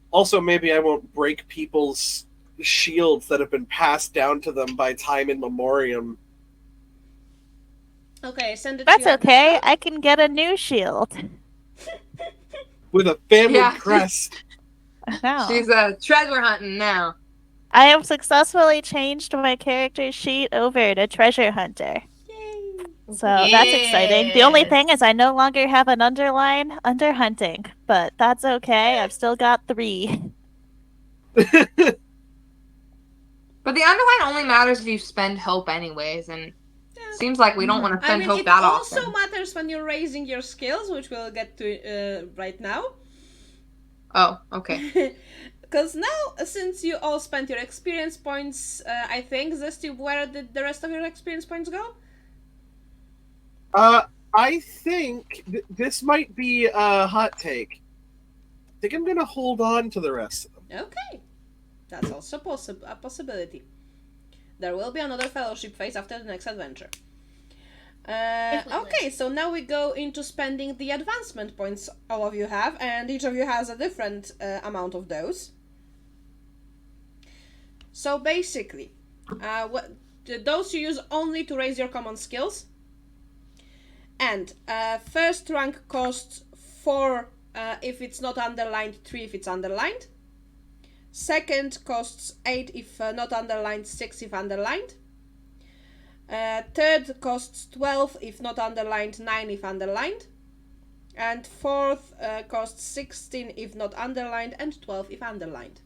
D: Also, maybe I won't break people's shields that have been passed down to them by time in memoriam.
A: Okay, send it
C: That's
A: to you.
C: okay. I can get a new shield.
D: With a family
B: Yeah.
D: crest.
C: Now.
B: She's treasure hunting now.
C: I have successfully changed my character sheet over to treasure hunter.
A: Yay!
C: So that's exciting. The only
E: Yes.
C: thing is I no longer have an underline under hunting, but that's okay. I've still got 3.
B: But the underline only matters if you spend hope anyways, and
A: Yeah.
B: seems like we don't want to
A: I
B: spend
A: mean,
B: hope
A: it
B: that
A: also
B: often.
A: matters when you're raising your skills, which we'll get to right now.
B: Oh, okay.
A: Because now, since you all spent your experience points, I think, Zesty, where did the rest of your experience points go?
D: I think this might be a hot take. I think I'm gonna hold on to the rest of them.
A: Okay. That's also a possibility. There will be another fellowship phase after the next adventure. Okay, so now we go into spending the advancement points all of you have, and each of you has a different amount of those. So basically, those you use only to raise your common skills. And first rank costs 4 if it's not underlined, 3 if it's underlined. Second costs 8 if not underlined, 6 if underlined. Third costs 12 if not underlined, 9 if underlined. And fourth costs 16 if not underlined, and 12 if underlined.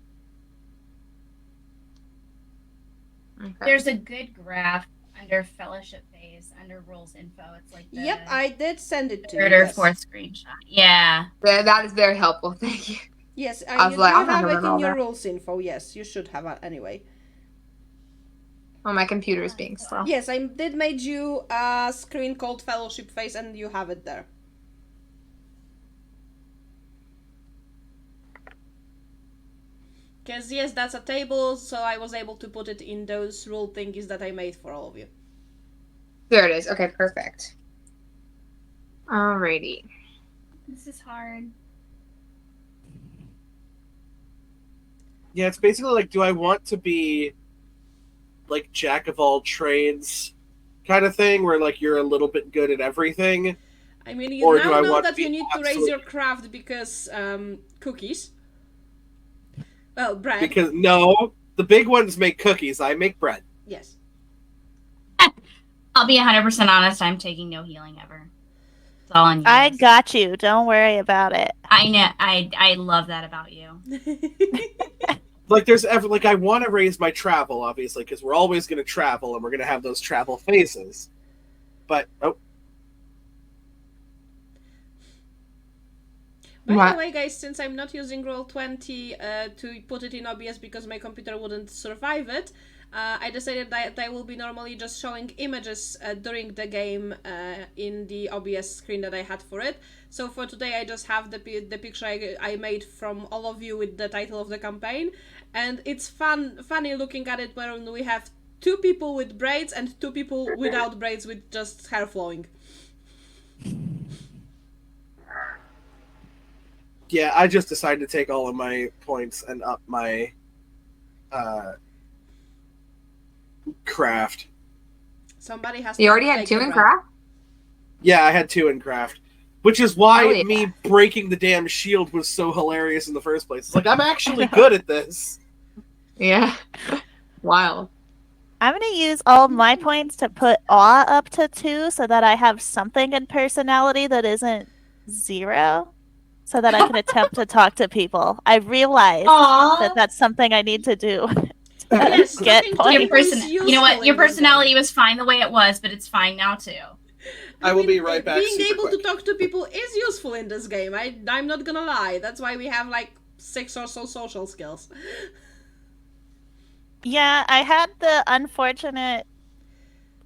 B: Okay.
E: There's a good graph under fellowship phase, under rules info. It's like the
A: Yep, I did send it to you.
E: third or
A: yes.
E: fourth screenshot. Yeah.
B: That is very helpful. Thank you.
A: Yes,
B: I was
A: you
B: like,
A: do
B: I'm not
A: have it
B: remember
A: in
B: all
A: your
B: that.
A: rules info. Yes, you should have it anyway.
B: Oh, my computer is being slow.
A: Yes, I did made you a screen called Fellowship Phase, and you have it there. Because, yes, that's a table, so I was able to put it in those rule thingies that I made for all of you.
B: There it is. Okay, perfect. Alrighty.
E: This is hard.
D: Yeah, it's basically like, do I want to be like jack of all trades kind of thing, where like you're a little bit good at everything?
A: I mean, you
D: Or do
A: now
D: I
A: know
D: want
A: that
D: to
A: you
D: be
A: need to raise your craft because cookies. Well, bread.
D: Because no, the big ones make cookies. I make bread.
A: Yes.
E: I'll be 100% honest. I'm taking no healing ever. It's all on you.
C: I
E: guys.
C: got you. Don't worry about it.
E: I know. I love that about you.
D: Like there's ever like I want to raise my travel, obviously, because we're always going to travel and we're going to have those travel phases. But
A: By the way, guys, since I'm not using Roll20 to put it in OBS because my computer wouldn't survive it, I decided that I will be normally just showing images during the game in the OBS screen that I had for it. So for today, I just have the picture I made from all of you with the title of the campaign, and it's funny looking at it when we have 2 people with braids and 2 people without braids with just hair flowing.
D: yeah, I just decided to take all of my points and up my craft.
A: Somebody has
B: You
A: to
B: already had
A: take
B: 2
A: the
B: in
A: bread.
B: craft?
D: Yeah, I had 2 in craft. Which is why
B: Oh, yeah.
D: me breaking the damn shield was so hilarious in the first place. It's like, I'm actually good at this.
B: Yeah. Wild.
C: I'm going to use all my points to put awe up to 2 so that I have something in personality that isn't 0, so that I can attempt to talk to people. I realized
E: Aww.
C: that that's something I need to do.
A: Yes,
C: Get
A: talking to
C: points.
A: people is
E: You know what?
A: useful
E: Your
A: in this
E: personality
A: game.
E: was fine the way it was, but it's fine now too.
D: I will be right back
A: Being
D: super
A: able
D: quick.
A: to talk to people is useful in this game. I'm not gonna lie. That's why we have like 6 or so social skills.
C: Yeah, I had the unfortunate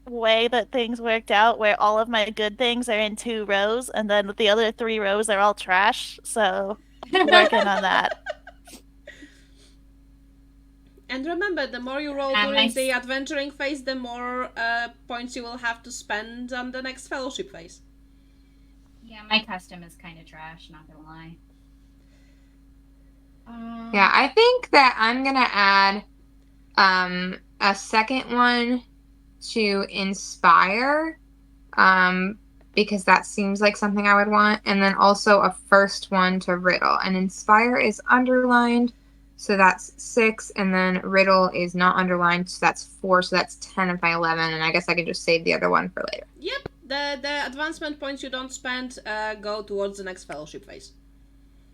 C: way that things worked out where all of my good things are in 2 rows, and then the other 3 rows are all trash, so working on that.
A: And remember, the more you roll
E: And
A: during
E: nice.
A: the adventuring phase, the more points you will have to spend on the next fellowship phase.
E: Yeah, my custom is kind of trash, not gonna lie.
B: Yeah, I think that I'm going to add a second one to inspire, because that seems like something I would want, and then also a first one to riddle. And inspire is underlined, so that's 6, and then riddle is not underlined, so that's 4, so that's 10 of my 11, and I guess I can just save the other one for later.
A: Yep, the advancement points you don't spend go towards the next fellowship phase.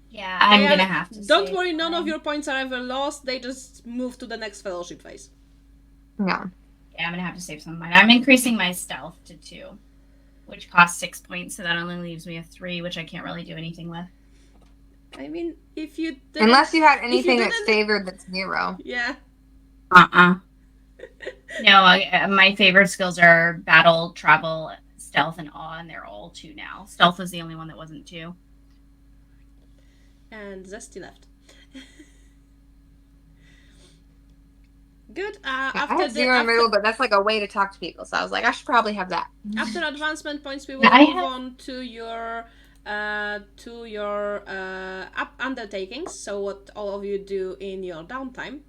E: Yeah, I'm gonna have to.
A: Don't
E: save
A: worry, none of
E: mine.
A: your points are ever lost. They just move to the next fellowship phase.
B: Yeah.
E: Yeah, I'm gonna have to save some of mine. I'm increasing my stealth to 2, which costs 6 points, so that only leaves me a 3, which I can't really do anything with.
A: I mean, if you didn't...
B: Unless you had anything that's
A: didn't-
B: favored that's 0.
A: Yeah.
E: No, my favorite skills are battle, travel, stealth, and awe, and they're all 2 now. Stealth was the only one that wasn't 2.
A: And Zesty left. Good.
B: I
A: After
B: have 0 in riddle, but that's like a way to talk to people, so I was like, I should probably have that.
A: After advancement points, we will
E: I
A: move
E: have-
A: on to your undertakings. So what all of you do in your downtime,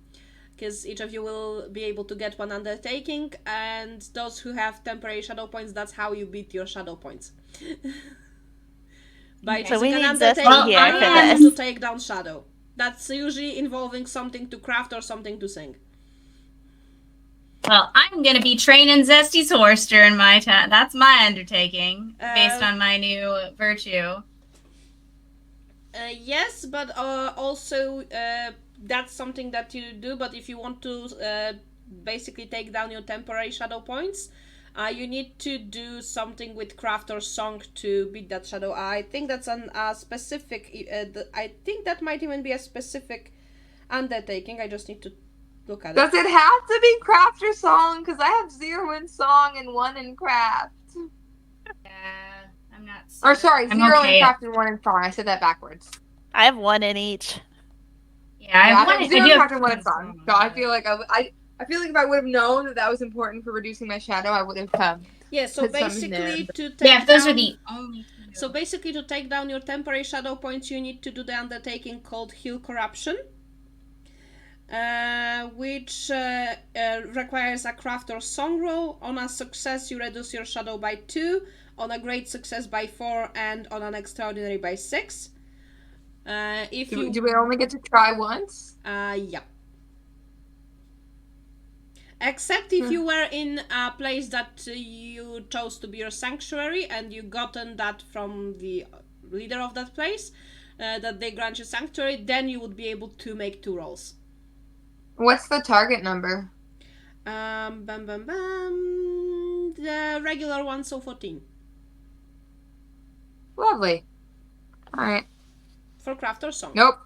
A: because each of you will be able to get one undertaking, and those who have temporary shadow points, that's how you beat your shadow points. By
E: Okay.
C: So we
A: choosing an
C: need Zesty
A: undertaking,
E: here
A: you
E: for
A: have
C: this.
A: to take down shadow. That's usually involving something to craft or something to sing.
E: Well, I'm gonna be training Zesty's horse during my time. That's my undertaking, based on my new virtue.
A: Yes, but also that's something that you do. But if you want to basically take down your temporary shadow points, you need to do something with craft or song to beat that shadow. I think that's a specific. I think that might even be a specific undertaking. I just need to look at
B: Does
A: it.
B: it have to be craft or song? Because I have 0 in song and 1 in craft.
E: Yeah, I'm not.
B: Or sorry,
E: I'm
B: 0
E: okay
B: in craft and 1 in song. I said that backwards.
C: I have 1 in each.
E: Yeah, I
B: have
E: wanted
B: 0
E: to
B: in
E: do
B: craft and 1 in song. So I feel like I feel like if I would have known that that was important for reducing my shadow, I would have
A: Yeah, so
B: put some in there,
A: basically
B: but-
A: to take
E: Yeah, if those
A: down,
E: are the only two.
A: So basically to take down your temporary shadow points, you need to do the undertaking called Heal Corruption, which requires a craft or song roll. On a success, you reduce your shadow by 2, on a great success by 4, and on an extraordinary by 6. If
B: Do,
A: you
B: do we only get to try once?
A: yeah. Except if you were in a place that you chose to be your sanctuary and you gotten that from the leader of that place, that they grant you sanctuary, then you would be able to make 2 rolls.
B: What's the target number?
A: Bam bam bam. The regular one, so 14.
B: Lovely. All right.
A: For craft or song.
B: Nope.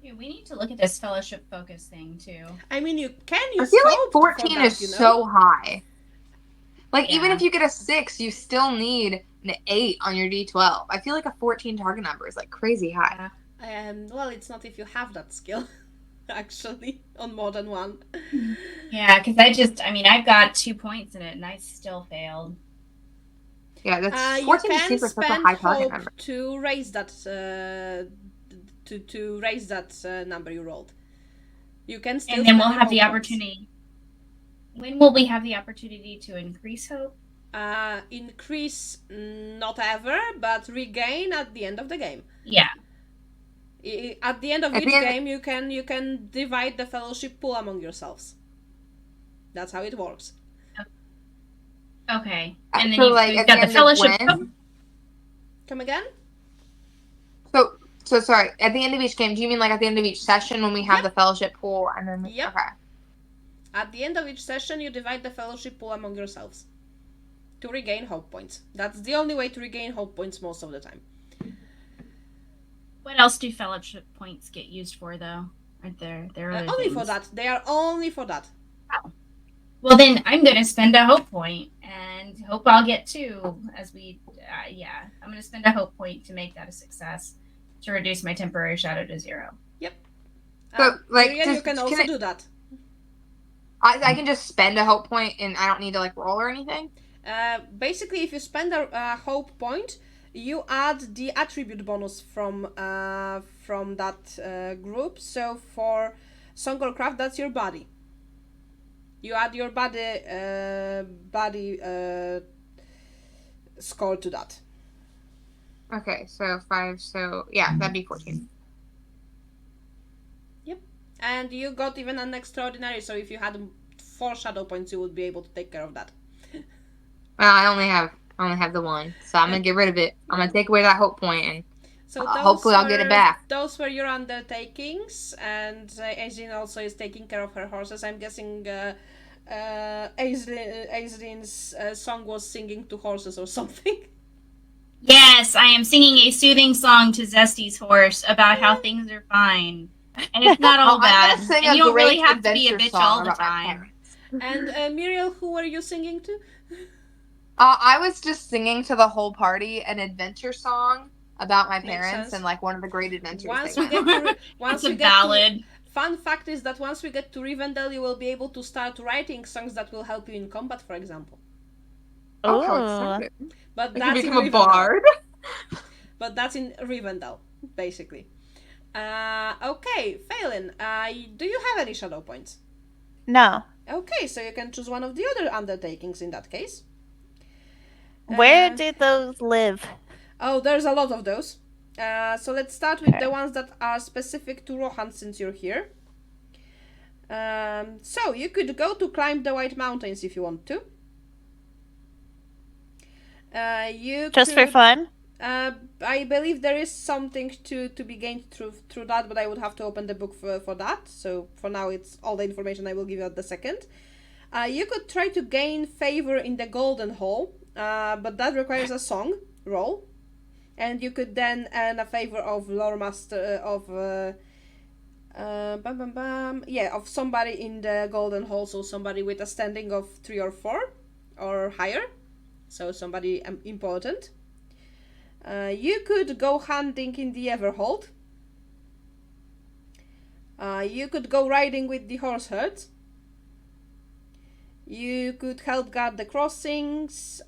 E: Yeah, we need to look at this fellowship focus thing too.
A: I mean, you can
B: I
A: use
B: feel like
A: hope
B: 14
A: for that,
B: is
A: you know?
B: so high. Like, even
E: Yeah.
B: if you get a 6, you still need an 8 on your D12. I feel like a 14 target number is, like, crazy high.
A: Well, it's not if you have that skill, actually, on more than one.
E: Yeah, because I've got 2 points in it and I still failed.
B: Yeah, that's
A: You
B: 14
A: can
B: seems like such a
A: spend
B: high target
A: hope
B: number.
A: to raise that to raise that number you rolled. You can still.
E: And then we'll
A: spend
E: have the
A: hope points.
E: opportunity. When will we have the opportunity to increase hope?
A: Increase not ever, but regain at the end of the game.
E: Yeah.
A: At the end of
B: At
A: each
B: the end-
A: game, you can divide the fellowship pool among yourselves. That's how it works.
E: Okay. And then
B: So,
E: you've
B: like,
E: got
B: at the
E: the
B: end of
E: fellowship.
B: when?
A: Come again?
B: So sorry, at the end of each game, do you mean like at the end of each session when we have the fellowship pool and then
A: Yep.
B: okay.
A: At the end of each session, you divide the fellowship pool among yourselves to regain hope points. That's the only way to regain hope points most of the time.
E: What else do fellowship points get used for, though? Aren't there? There are other
A: Only
E: things.
A: for that. They are only for that.
E: Well, then I'm going to spend a hope point and hope I'll get 2 as we. I'm going to spend a hope point to make that a success to reduce my temporary shadow to 0.
B: So, like,
A: Miriam, you
B: just-
A: can
B: can
A: also
B: I-
A: do that.
B: I can just spend a hope point and I don't need to like roll or anything?
A: Basically, if you spend a hope point, you add the attribute bonus from that group. So for Song or Craft, that's your body. You add your body score to that.
B: Okay, so 5, so yeah, that'd be 14.
A: And you got even an extraordinary, so if you had 4 shadow points, you would be able to take care of that.
B: Well, I only have the 1, so I'm gonna get rid of it. I'm gonna take away that hope point and
A: So
B: hopefully I'll get it back.
A: Those were your undertakings, and Aislinn also is taking care of her horses. I'm guessing Aislinn's song was singing to horses or something.
E: Yes, I am singing a soothing song to Zesty's horse about how things are fine. And it's not all
B: I'm gonna
E: bad.
B: sing
E: And
B: a
E: you don't really
B: great
E: have to be a
B: adventure
E: bitch all
B: song
E: the
B: about my
E: time.
B: parents.
A: And Muriel, who were you singing to?
B: I was just singing to the whole party an adventure song about my
A: Makes
B: parents
A: sense.
B: and like one of the great adventures
A: Once
B: they
A: we
B: went
A: get to once
E: It's
A: we
E: a
A: get to
E: ballad.
A: fun fact is that once we get to Rivendell, you will be able to start writing songs that will help you in combat, for example.
B: Oh, how
C: Ooh.
B: exciting.
A: But
B: I can
A: that's in
B: become a
A: Rivendell.
B: bard.
A: But that's in Rivendell, basically. Okay, Phelan, do you have any shadow points?
C: No.
A: Okay, so you can choose one of the other undertakings in that case.
C: Where
A: Uh,
C: do those live?
A: Oh, there's a lot of those. So let's start with
C: Okay.
A: the ones that are specific to Rohan since you're here. So you could go to climb the White Mountains if you want to. You
C: Just for
A: could-
C: fun?
A: I believe there is something to be gained through that, but I would have to open the book for that. So for now, it's all the information I will give you at the second. You could try to gain favor in the Golden Hall, but that requires a song roll, and you could then earn a favor of Lore Master of of somebody in the Golden Hall, so somebody with a standing of 3 or 4 or higher, so somebody important. You could go hunting in the Everhold. You could go riding with the horse herds. You could help guard the crossings.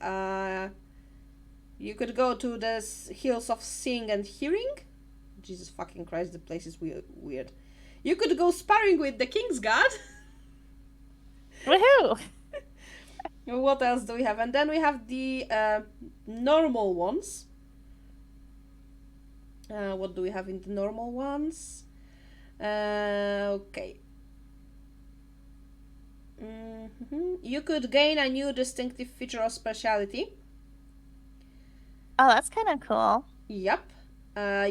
A: You could go to the hills of seeing and hearing. Jesus fucking Christ, the place is weird. You could go sparring with the King's Guard.
C: Woohoo!
A: What else do we have? And then we have the normal ones. What do we have in the normal ones? Okay. You could gain a new distinctive feature or speciality.
C: Oh, that's kind of cool.
A: Yep.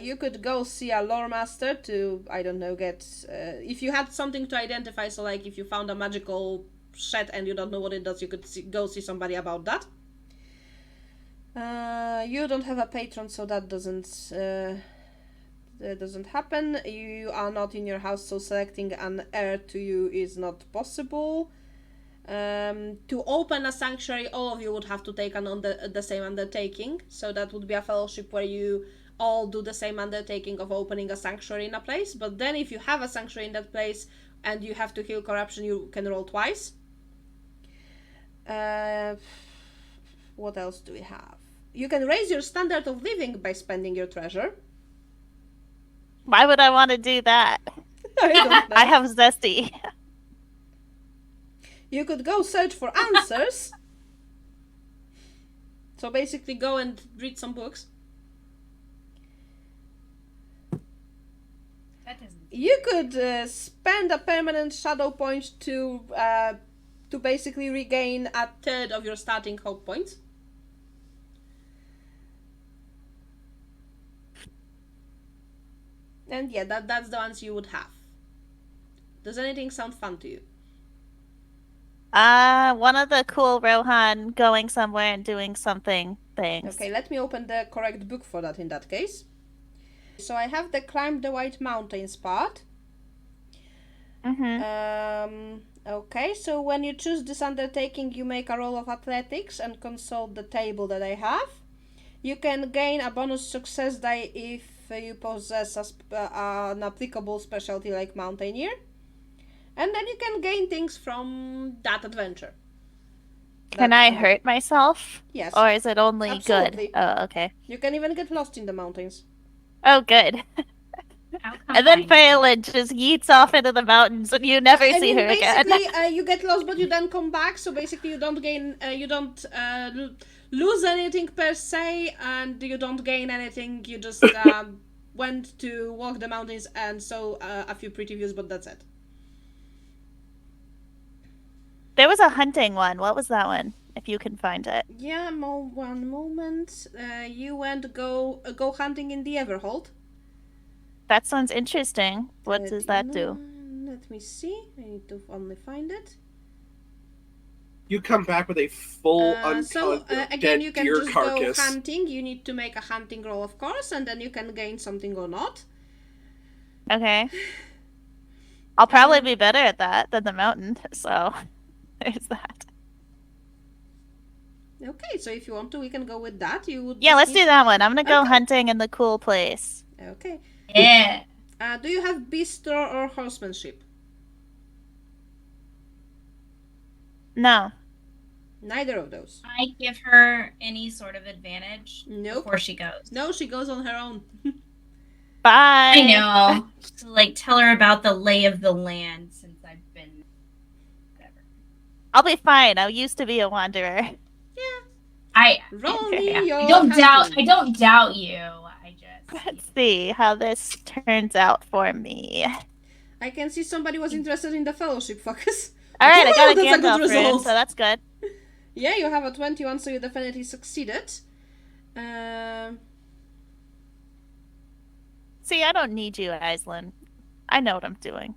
A: You could go see a lore master to, I don't know, get... if you had something to identify, so like if you found a magical shed and you don't know what it does, you could go see somebody about that. You don't have a patron, so that doesn't happen. You are not in your house, so selecting an heir to you is not possible. To open a sanctuary, all of you would have to take on the same undertaking. So that would be a fellowship where you all do the same undertaking of opening a sanctuary in a place. But then if you have a sanctuary in that place and you have to heal corruption, you can roll twice. What else do we have? You can raise your standard of living by spending your treasure.
C: Why would I want to do that?
A: I don't know.
C: I have Zesty.
A: You could go search for answers. So basically go and read some books.
E: That doesn't.
A: You could spend a permanent shadow point to basically regain a third of your starting hope points. And yeah, that's the ones you would have. Does anything sound fun to you?
C: One of the cool Rohan going somewhere and doing something things.
A: Okay, let me open the correct book for that in that case. So I have the Climb the White Mountains part. Okay, so when you choose this undertaking, you make a roll of athletics and consult the table that I have. You can gain a bonus success die if you possess an applicable specialty like Mountaineer. And then you can gain things from that adventure.
C: Can I hurt myself?
A: Yes.
C: Or is it only
A: Absolutely.
C: good? Oh, okay.
A: You can even get lost in the mountains.
C: Oh, good. And then Phelan just yeets off into the mountains and you never see her again.
A: Basically, you get lost, but you then come back. So basically, you don't gain, you don't lose anything per se, and you don't gain anything. You just went to walk the mountains and saw a few pretty views, but that's it.
C: There was a hunting one. What was that one? If you can find it.
A: Yeah, one moment. You went go hunting in the Everhold.
C: That sounds interesting. What does that do?
A: Let me see. I need to only find it.
D: You come back with a full
A: So again,
D: dead
A: you can
D: deer
A: just
D: carcass.
A: go hunting. You need to make a hunting roll, of course, and then you can gain something or not.
C: Okay. I'll probably be better at that than the mountain, so there's that.
A: Okay, so if you want to, we can go with that. You would.
C: Yeah, let's do that one. I'm gonna go
A: Okay.
C: hunting in the cool place.
A: Okay.
E: Yeah.
A: Do you have bistro or horsemanship?
C: No.
A: Neither of those.
E: I give her any sort of advantage
A: Nope.
E: before she goes.
A: No, she goes on her own.
C: Bye.
E: I know. Just to, like, tell her about the lay of the land since I've been. Whatever.
C: I'll be fine. I used to be a wanderer.
A: Roll
C: Okay.
A: me your
E: I don't doubt.
A: hunting.
E: I don't doubt you. I just.
C: Let's see how this turns out for me.
A: I can see somebody was interested in the fellowship focus.
C: Alright, I got a
A: That's a good
C: Gandalf rune,
A: result.
C: so that's good.
A: Yeah, you have a 21, so you definitely succeeded.
C: See, I don't need you, Aislinn. I know what I'm doing.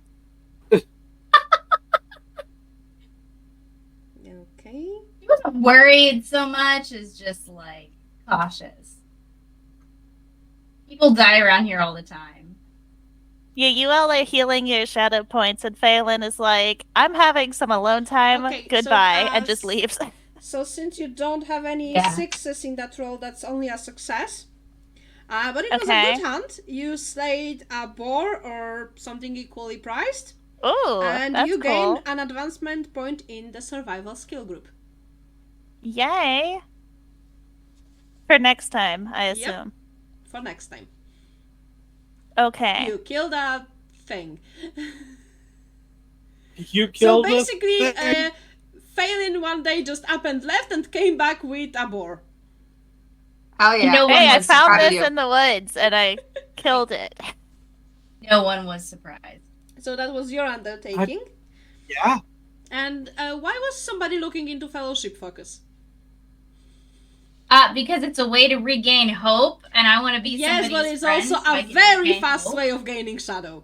A: Okay.
E: She wasn't worried so much as just like cautious. People die around here all the time.
C: Yeah, you all are healing your shadow points, and Phelan is like, I'm having some alone time,
A: Okay, so,
C: goodbye, and just leaves.
A: So since you don't have any
E: Yeah.
A: sixes in that roll, that's only a success. But it was
C: Okay.
A: a good hunt. You slayed a boar or something equally priced.
C: Oh,
A: and
C: that's
A: you gain
C: cool.
A: an advancement point in the survival skill group.
C: Yay. For next time, I
A: Yep.
C: assume.
A: For next time.
C: Okay.
A: You kill that thing.
D: You
A: So
D: killed
A: basically,
D: the
A: Phelan one day just up and left and came back with a boar.
B: Oh yeah.
E: No one
C: Hey, I
E: was
C: found
B: proud of
C: this
B: you.
C: in the woods and I killed it.
E: No one was surprised.
A: So that was your undertaking.
D: Yeah.
A: And why was somebody looking into fellowship focus?
E: Because it's a way to regain hope, and I want to be
A: Yes,
E: somebody's
A: but it's
E: friend,
A: also
E: so I
A: a
E: can
A: very
E: regain
A: fast
E: hope.
A: way of gaining shadow.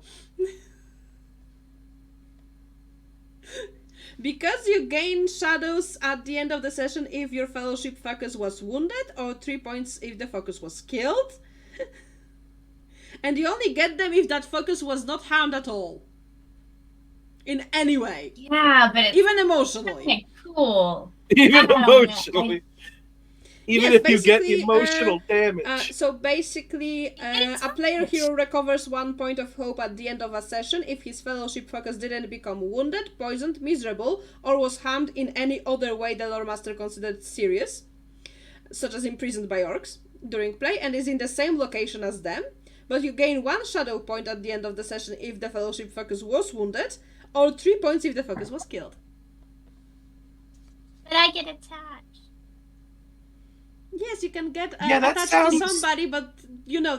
A: Because you gain shadows at the end of the session if your fellowship focus was wounded, or 3 points if the focus was killed. And you only get them if that focus was not harmed at all. In any way.
E: Yeah, but it's
A: Even emotionally.
E: kind of cool.
D: Even
E: I don't know,
D: emotionally. Even
A: Yes,
D: if you get
A: basically,
D: emotional damage.
A: So basically, a player hero recovers 1 point of hope at the end of a session if his fellowship focus didn't become wounded, poisoned, miserable, or was harmed in any other way the lore master considered serious, such as imprisoned by orcs, during play, and is in the same location as them. But you gain 1 shadow point at the end of the session if the fellowship focus was wounded, or 3 points if the focus was killed.
E: But I get attached.
A: Yes, you can get
D: Yeah, that
A: attached
D: sounds-
A: to somebody, but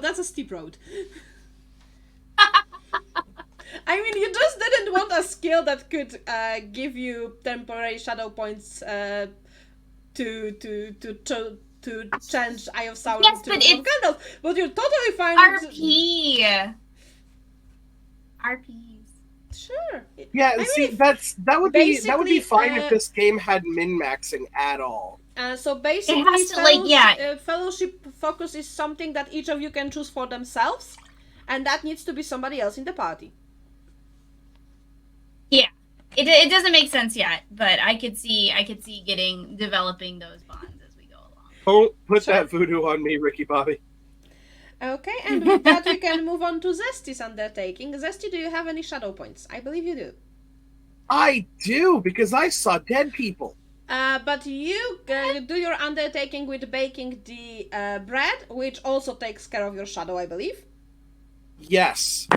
A: that's a steep road. I mean, you just didn't want a skill that could give you temporary shadow points to change Eye of Sauron
E: Yes,
A: to
E: but
A: Book of
E: it's-
A: Gandalf. But you're totally fine.
E: RPs.
A: Sure.
D: Yeah,
A: I
D: see,
A: mean,
D: that would be
A: basically,
D: fine if this game had min-maxing at all.
A: So basically,
E: It has to, like, yeah.
A: Fellowship focus is something that each of you can choose for themselves, and that needs to be somebody else in the party.
E: Yeah. It doesn't make sense yet, but I could see developing those bonds as we go along.
D: Don't put that voodoo on me, Ricky Bobby.
A: Okay, and with that we can move on to Zesty's undertaking. Zesty, do you have any shadow points? I believe you do.
D: I do, because I saw dead people.
A: But you do your undertaking with baking the bread, which also takes care of your shadow, I believe.
D: Yes.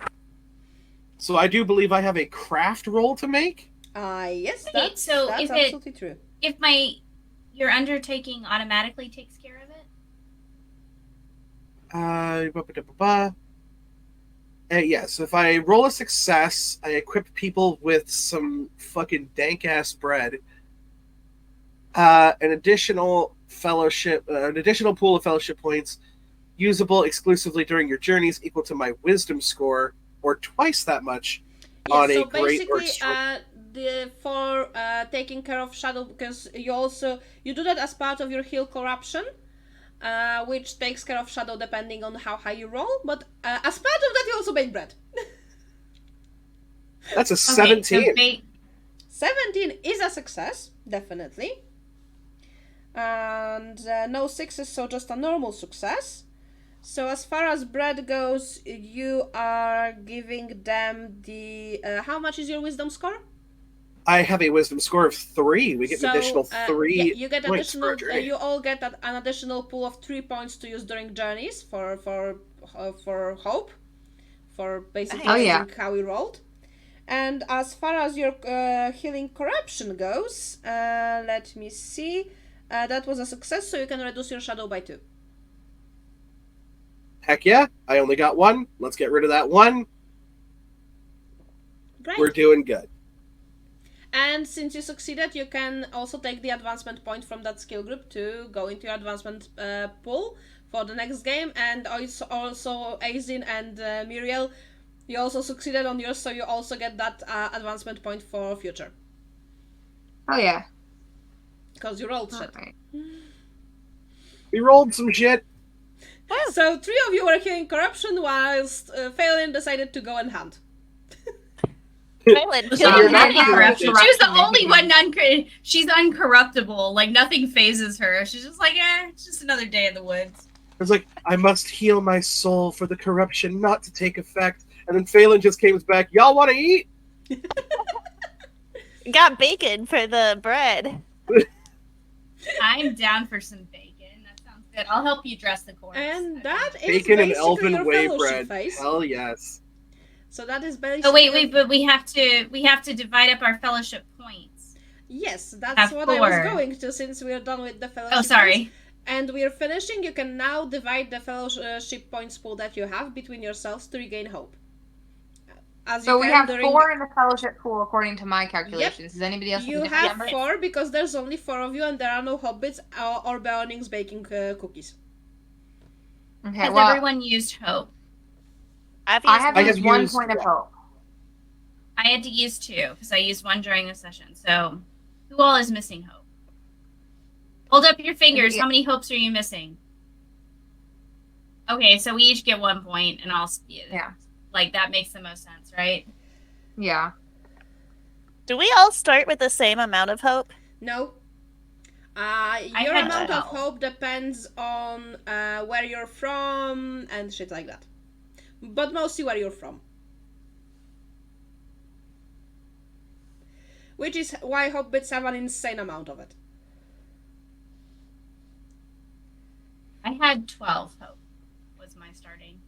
D: So I do believe I have a craft roll to make.
A: Yes,
E: Okay,
A: that's
E: so is it-
A: absolutely true.
E: If your undertaking automatically takes care of it?
D: Yes, if I roll a success, I equip people with some fucking dank ass bread. An additional pool of fellowship points, usable exclusively during your journeys, equal to my wisdom score, or twice that much on
A: so
D: a great or
A: basically, for taking care of shadow, because you do that as part of your heal corruption, which takes care of shadow depending on how high you roll. But as part of that, you also bake bread.
D: That's a
E: Okay,
D: 17.
A: 17 is a success, definitely. And no 6s, so just a normal success. So as far as bread goes, you are giving them the... how much is your wisdom score?
D: I have a wisdom score of 3. We get an additional 3
A: yeah, you get
D: points
A: additional.
D: per journey.
A: You all get an additional pool of 3 points to use during journeys for hope, for basically
B: Oh, yeah.
A: how we rolled. And as far as your healing corruption goes, let me see. That was a success, so you can reduce your shadow by 2.
D: Heck yeah, I only got 1. Let's get rid of that 1.
A: Great.
D: We're doing good.
A: And since you succeeded, you can also take the advancement point from that skill group to go into your advancement pool for the next game. And also Azin and Muriel, you also succeeded on yours, so you also get that advancement point for future.
B: Oh yeah.
A: Because you rolled shit.
B: Alright.
D: We rolled some shit.
A: So 3 of you were healing corruption, whilst Phelan decided to go and hunt.
C: Phelan,
E: So
C: kill
E: you're
C: him.
E: not
B: Yeah.
E: corruption. She was the
B: Corruption,
E: only
B: maybe.
E: one she's uncorruptible. Like nothing phases her. She's just like, it's just another day in the woods.
D: It's like, I must heal my soul for the corruption not to take effect. And then Phelan just came back, y'all want to eat?
C: Got bacon for the bread.
E: I'm down for some bacon. That sounds good. I'll help you dress the corpse.
A: And that is
D: Bacon and
A: basically
D: elven
A: your
D: whey
A: fellowship
D: bread.
A: phase.
D: Hell yes.
A: So that is basically.
E: Oh wait, but we have to divide up our fellowship points.
A: Yes, that's
E: Have
A: what I was
E: 4.
A: going to. Since we are done with the fellowship.
E: Oh, sorry.
A: phase, and we are finishing. You can now divide the fellowship points pool that you have between yourselves to regain hope. As
B: So
A: you
B: we
A: can
B: have
A: during
B: 4 in the fellowship pool according to my calculations. Does anybody else
A: You
B: have a different
A: have
B: number?
A: 4 because there's only 4 of you and there are no hobbits or Beonings baking cookies.
B: Okay,
E: Has
B: well,
E: everyone used hope?
C: I've
B: I
C: used
B: have
D: I
B: used
D: have
B: 1
D: used-
B: point of hope.
E: I had to use 2 because I used 1 during the session. So, who all is missing hope? Hold up your fingers.
B: Yeah.
E: How many hopes are you missing? Okay, so we each get 1 point, and I'll
B: Yeah.
E: like that makes the most sense, right?
B: Yeah.
C: Do we all start with the same amount of hope?
A: No. Your
E: had
A: amount of
E: 12.
A: hope depends on where you're from and shit like that. But mostly where you're from. Which is why hobbits have an insane amount of it.
E: I had 12 hope was my starting.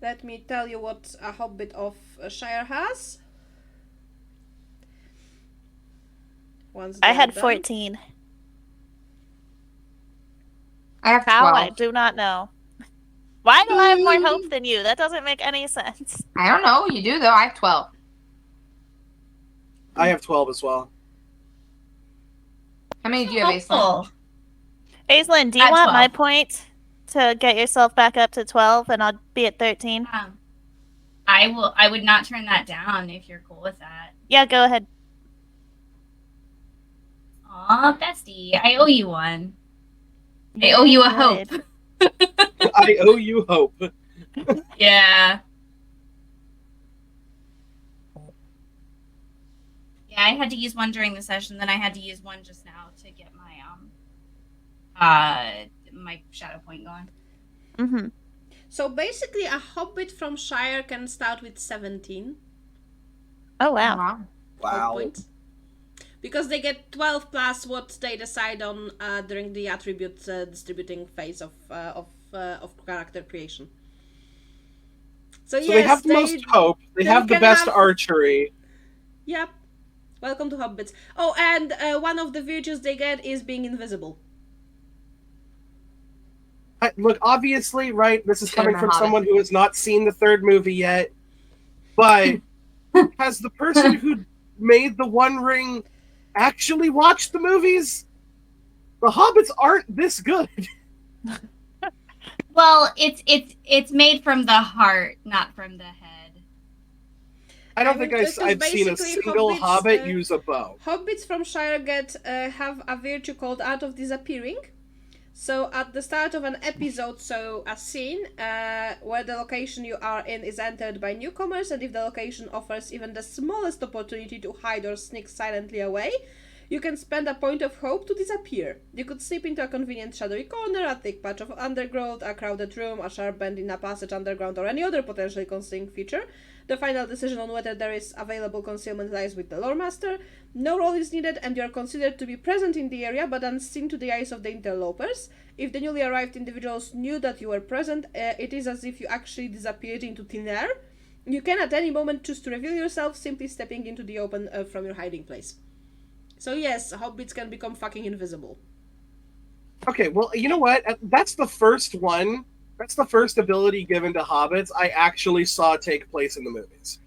A: Let me tell you what a hobbit of Shire has. Once
C: I
A: they're
C: had
A: done.
C: 14.
B: I have 12.
C: How? I do not know. Why do I have more hope than you? That doesn't make any sense.
B: I don't know. You do, though. I have 12.
D: I have 12 as well.
B: How many do you have, Aislinn?
E: Helpful.
C: Aislinn, do you
E: At
C: want
E: 12.
C: my point to get yourself back up to 12 and I'll be at 13?
E: I would not turn that down if you're cool with that.
C: Yeah, go ahead.
E: Aw, bestie, I owe you one. I owe you a hope.
C: Good.
D: I owe you hope.
E: Yeah. Yeah, I had to use 1 during the session, then I had to use 1 just now to get my shadow point going.
C: Mm-hmm.
A: So basically a hobbit from Shire can start with 17
C: Oh, wow.
B: Wow.
A: hope points. Because they get 12 plus what they decide on during the attribute distributing phase of character creation. So
D: So
A: yes,
D: they have the most hope. They have the
A: can
D: best
A: have-
D: archery.
A: Yep. Welcome to hobbits. Oh, and one of the virtues they get is being invisible.
D: Look, obviously, right, this is
B: Should've
D: coming
B: been
D: from
B: Hobbit.
D: someone who has not seen the 3rd movie yet, but has the person who made the One Ring actually watched the movies? The Hobbits aren't this good.
E: Well, it's made from the heart, not from the head.
D: I don't
A: I mean,
D: think
A: because
D: I've seen a
A: basically
D: single
A: Hobbits,
D: Hobbit use a bow.
A: Hobbits from Shire get have a virtue called Art of Disappearing. So at the start of an episode, so a scene where the location you are in is entered by newcomers, and if the location offers even the smallest opportunity to hide or sneak silently away, you can spend a point of hope to disappear. You could slip into a convenient shadowy corner, a thick patch of undergrowth, a crowded room, a sharp bend in a passage underground, or any other potentially concealing feature. The final decision on whether there is available concealment lies with the lore master. No roll is needed, and you are considered to be present in the area but unseen to the eyes of the interlopers. If the newly arrived individuals knew that you were present, it is as if you actually disappeared into thin air. You can at any moment choose to reveal yourself, simply stepping into the open from your hiding place. So yes, hobbits can become fucking invisible.
D: Okay, well, you know what? That's the first one. That's the first ability given to hobbits I actually saw take place in the movies.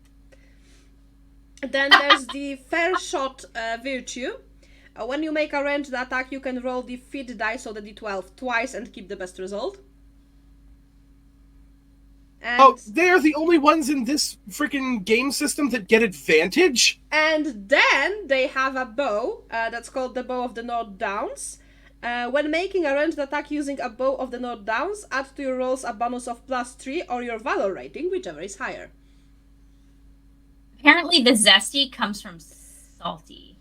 A: Then there's the fair shot virtue. When you make a ranged attack, you can roll the feat dice, so the d12, twice and keep the best result. And,
D: Oh, they're the only ones in this freaking game system that get advantage?
A: and then they have a bow that's called the Bow of the North Downs. When making a ranged attack using a Bow of the North Downs, add to your rolls a bonus of +3 or your Valor rating, whichever is higher.
E: Apparently, the zesty comes from salty.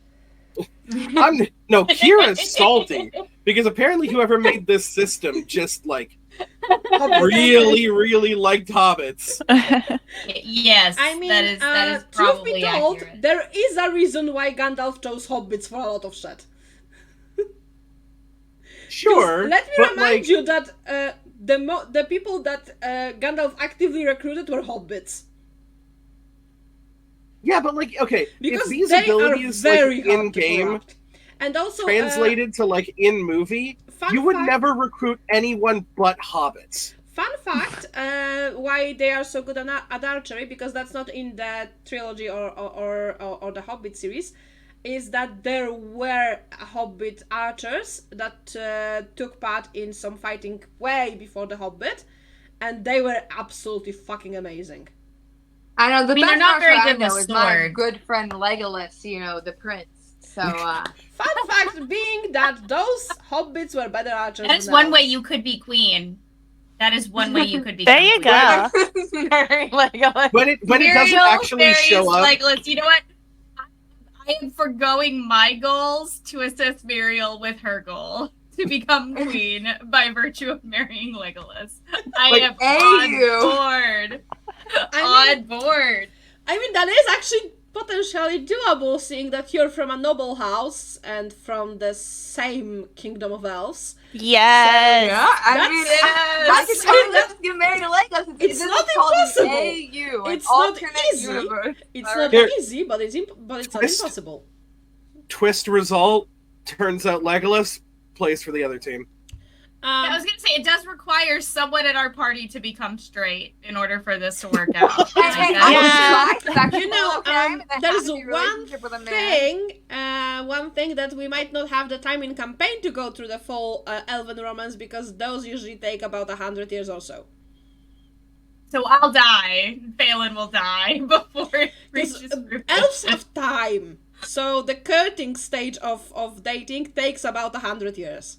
D: No, Kira's salty. Because apparently whoever made this system just, like, really, really liked hobbits.
E: Yes,
A: I mean,
E: that is
A: truth be
E: probably
A: told,
E: accurate.
A: there is a reason why Gandalf chose hobbits for a lot of shit.
D: Sure,
A: Let me
D: but
A: remind
D: like,
A: you that the people that Gandalf actively recruited were hobbits.
D: yeah, but like, okay,
A: Because
D: if these
A: they
D: abilities
A: are
D: like
A: very hard
D: in
A: to
D: game
A: corrupt. And also,
D: translated to like in movie,
A: fun
D: you would
A: fact,
D: never recruit anyone but hobbits.
A: Fun fact, why they are so good at archery, because that's not in the trilogy or the Hobbit series, is that there were Hobbit archers that took part in some fighting way before the Hobbit, and they were absolutely fucking amazing.
B: I know the
E: I mean,
B: best
E: they're not
B: archer
E: very
B: I
E: good
B: know
E: with
B: is my
E: swords.
B: good friend Legolas, you know, the prince. So,
A: Fun fact being that those hobbits were better archers
E: That is
A: than
E: one way
A: elves.
E: you could be queen. That is one way you could be.
C: There you go.
B: marrying Legolas.
D: When it doesn't actually show up,
E: Legolas. You know what? I am foregoing my goals to assist Muriel with her goal to become queen by virtue of marrying Legolas. I
D: Like,
E: am
B: hey,
E: on
B: you.
E: board. On board.
A: I mean, that is actually potentially doable, seeing that you're from a noble house and from the same kingdom of elves.
C: Yes.
B: Yeah, I
A: That's-
B: mean,
E: Yes.
B: I could totally just get married to Legolas.
A: It's
B: This
A: not
B: is called an
A: impossible.
B: AU, an
A: It's not
B: alternate
A: easy.
B: universe.
A: It's
B: Or-
A: not
D: Here-
A: easy, but it's not
D: Twist.
A: impossible.
D: twist result, turns out Legolas plays for the other team.
E: I was gonna say it does require someone in our party to become straight in order for this to work out.
B: And
E: Like,
B: I
E: that-
B: was like,
A: You know,
B: okay, and I
A: there's
B: have a
A: one
B: relationship with a man.
A: one thing that we might not have the time in campaign to go through the full elven romance, because those usually take about 100 years or so.
E: So I'll die. Phelan will die before it
A: Because
E: reaches fruition.
A: elves have time, so the courting stage of dating takes about 100 years.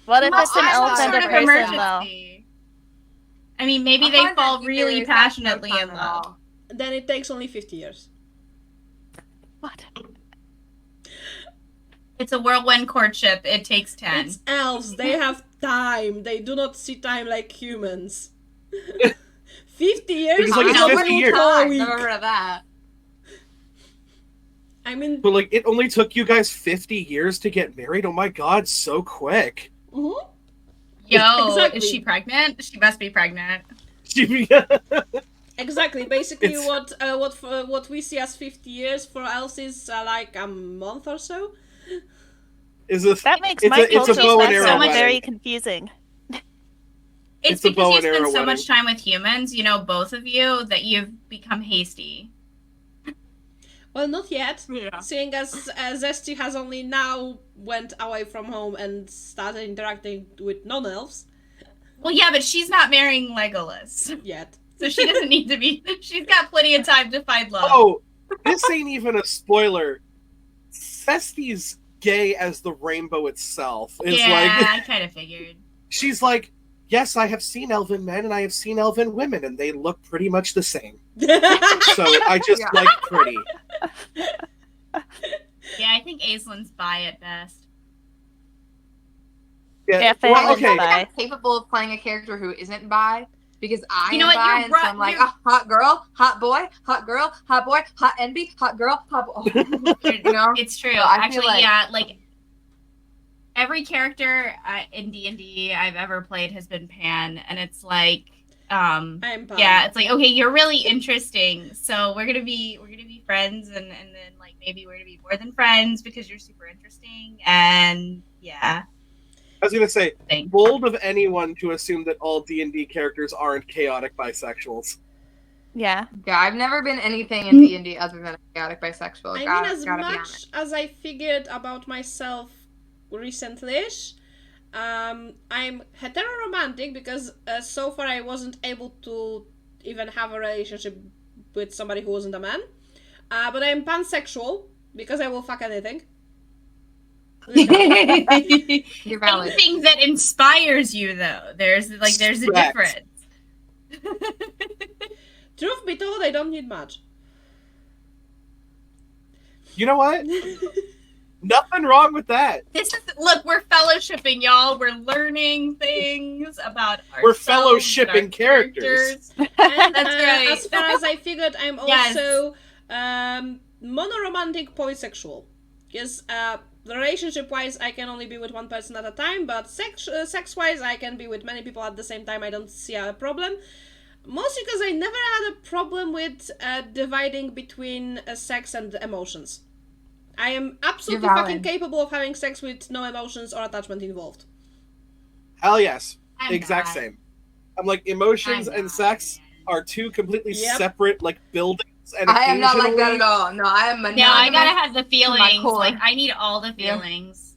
C: What if
E: Well,
C: it's an
E: I'm
C: elf
E: some
C: and a
E: sort of
C: person, though?
E: emergency. I mean, maybe they
B: 100
E: fall really
B: years, that's no
E: passionately
B: time
E: in
B: at
E: love.
B: all.
A: Then it takes only 50 years.
C: What?
E: It's a whirlwind courtship. It takes 10.
A: It's elves, they have time. They do not see time like humans. 50 years
D: Because, like,
A: is
D: it's
A: not
D: 50
A: good
D: years.
A: for a
B: Time.
A: week.
B: Never heard of that.
A: I mean,
D: But like, it only took you guys 50 years to get married. Oh my god, so quick.
A: mhm.
E: Yo,
A: Exactly.
E: is she pregnant? She must be pregnant.
A: Exactly. Basically,
D: It's-
A: what we see as 50 years for elves is like a month or so.
D: Is a
C: That makes
D: It's
C: my
D: a- it's a
C: cultural
D: bow and arrow
C: background
E: wedding.
C: very confusing.
E: It's
D: a
E: because
D: bow
E: you
D: and
E: spend
D: arrow
E: so
D: wedding.
E: much time with humans, you know, both of you, that you've become hasty.
A: Well, not yet.
B: Yeah.
A: Seeing as Zesty has only now went away from home and started interacting with non-elves
E: Well, yeah, but she's not marrying Legolas.
A: yet.
E: So she doesn't need to be. She's got plenty of time to find love.
D: Oh, this ain't even a spoiler. Cesti's gay as the rainbow itself. It's
E: yeah,
D: like,
E: I kind of figured.
D: she's like, yes, I have seen elven men and I have seen elven women, and they look pretty much the same. So I just
B: Yeah.
D: like pretty.
E: Yeah, I think Aislin's bi at best.
C: Yeah,
D: well,
C: Phelan's
D: okay.
C: bi.
B: I'm capable of playing a character who isn't bi because I
E: You know
B: am
E: what,
B: bi,
E: you're
B: and so
E: right,
B: I'm like
E: you're-
B: a hot girl, hot boy, hot girl, hot boy, hot envy, hot girl, hot boy. You know?
E: It's true.
B: So I feel
E: Actually,
B: like-
E: yeah, like every character in D&D I've ever played has been pan, and it's like,
A: I'm fine.
E: yeah, it's like, okay, you're really interesting, so we're gonna be friends, and then like maybe we're gonna be more than friends because you're super interesting, and yeah,
D: I was gonna say,
E: thing.
D: bold of anyone to assume that all D&D characters aren't chaotic bisexuals.
C: Yeah.
B: Yeah, I've never been anything in D&D other than a chaotic bisexual.
A: I mean,
B: Gotta
A: as
B: be
A: much
B: honest.
A: as I figured about myself recently-ish, I'm heteroromantic because so far I wasn't able to even have a relationship with somebody who wasn't a man. But I'm pansexual because I will fuck anything.
B: You're valid.
E: Anything that inspires you, though, there's a
D: Correct.
E: difference.
A: Truth be told, I don't need much.
D: You know what? Nothing wrong with that.
E: Look, we're fellowshipping, y'all. We're learning things about ourselves.
D: We're fellowshipping characters.
A: And
E: That's right.
A: as far as I figured, I'm
E: Yes.
A: also monoromantic polysexual. Because relationship-wise, I can only be with one person at a time, but sex-wise, I can be with many people at the same time. I don't see a problem. Mostly because I never had a problem with dividing between sex and emotions. I am absolutely
B: You're valid.
A: fucking capable of having sex with no emotions or attachment involved.
D: Hell yes.
E: I'm
D: Exact
E: not.
D: same. I'm like, emotions
E: I'm
D: and
E: not,
D: sex
E: man.
D: are two completely
A: Yep.
D: separate, like, buildings. And
B: I am not like that
D: occasionally-
B: at all. No, I am
E: No, I
B: monogamous.
E: gotta have the
B: my
E: feelings.
B: core.
E: Like, I need all the
B: Yeah.
E: feelings.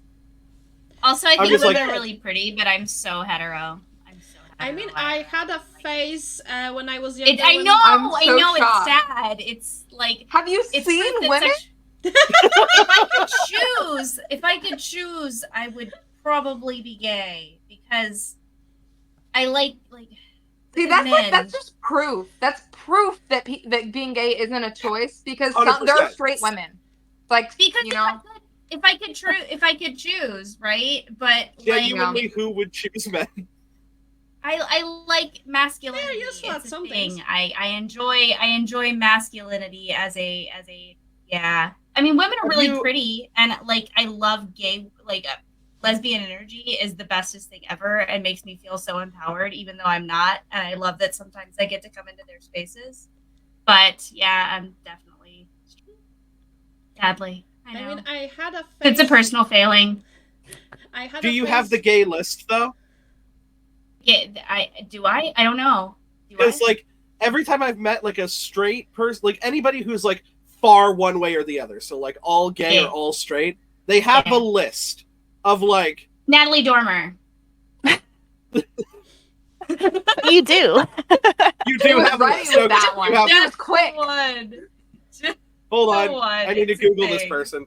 E: Also, I
D: I'm
E: think
D: just
E: women
A: like-
E: are really pretty, but I'm so hetero. I'm so hetero.
A: I mean, I had a phase when I was younger.
E: It's, I
A: when-
E: know,
B: I'm
E: I
B: so
E: know,
B: shocked.
E: it's sad. It's like,
B: Have you
E: it's
B: seen
E: proof that
B: women?
E: if I could choose, I would probably be gay because I like
B: See,
E: at
B: that's like
E: men.
B: that's just proof. That's proof that that being gay isn't a choice because there are
D: 100%.
B: straight women. Like
E: Because
B: you know,
E: if I could choose, right? But
D: Genuinely, who would choose men?
E: I like masculinity.
A: They're useful
E: It's
A: at
E: a
A: some
E: thing.
A: things.
E: I enjoy masculinity as a yeah. I mean, women are
D: Have
E: really
D: you-
E: pretty, and like I love gay lesbian energy is the bestest thing ever, and makes me feel so empowered, even though I'm not. And I love that sometimes I get to come into their spaces. But yeah, I'm definitely sadly. I know.
A: I mean, I had a phase.
E: It's a personal failing.
A: I had
D: Do
A: a
D: you
A: phase-
D: have the gay list, though?
E: Yeah, I don't know. Do I?
D: Because, like, every time I've met, like, a straight person, like, anybody who's, like, far one way or the other, so, like, all gay
E: Yeah.
D: or all straight, they have
E: Yeah.
D: a list of, like,
E: Natalie Dormer.
C: You do.
D: you
B: It
D: do
B: was
D: have
B: ready
D: a
B: with
D: so
B: that
D: you
B: one.
D: have-
B: It was quick.
E: One.
D: Hold
E: The
D: on.
E: one.
D: I need to
E: It's a
D: Google this
E: thing.
D: person.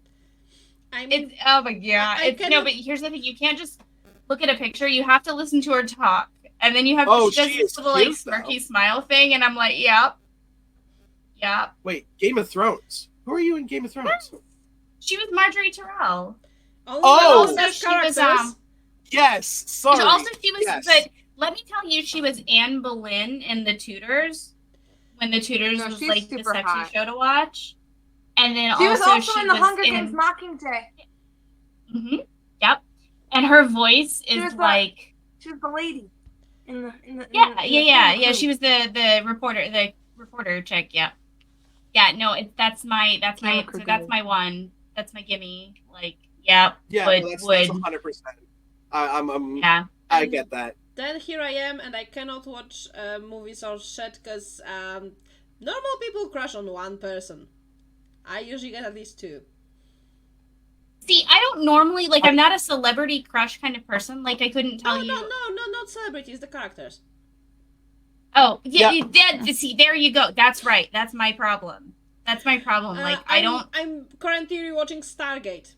A: I mean,
E: It's oh my god.
A: I
E: It's no,
A: cannot-
E: but here's the thing: you can't just look at a picture. You have to listen to her talk, and then you have
D: Oh,
E: she does
D: she
E: this
D: is
E: little like
D: cute, though.
E: smirky smile thing, and I'm like, yep.
D: Wait, Game of Thrones. Who are you in Game of Thrones?
E: She was Marjorie Terrell.
A: only
D: Oh!
A: the best
E: Also, she was,
A: characters.
D: Yes, sorry.
E: Also, she was.
D: Yes.
E: But let me tell you, she was Anne Boleyn in The Tudors, when The Tudors
B: No,
E: was
B: she's
E: like the
B: super
E: sexy
B: hot.
E: show to watch. And then
B: She was also
E: she
B: in the
E: was
B: Hunger
E: in-
B: Games Mockingjay.
E: Mhm. Yep. And her voice
B: She
E: is
B: was the-
E: like
B: She was the lady. In the
E: yeah.
B: crew.
E: She was the reporter chick. Yeah. Yeah. No, that's my
B: Camera crew
E: so that's
B: girl.
E: my one. That's my gimme. Like, yeah.
D: Yeah,
E: would
D: no, that's
E: would
D: 100%. I'm
E: yeah.
D: I get that.
A: Then here I am, and I cannot watch movies or shit because normal people crush on one person. I usually get at least two.
E: See, I don't normally like. I'm not a celebrity crush kind of person. Like, I couldn't tell
A: Oh
E: you.
A: no, not celebrities, the characters.
E: Oh, yeah.
D: Yeah.
E: See, there you go. That's right. That's my problem. That's my problem. Like, I don't.
A: I'm currently rewatching Stargate,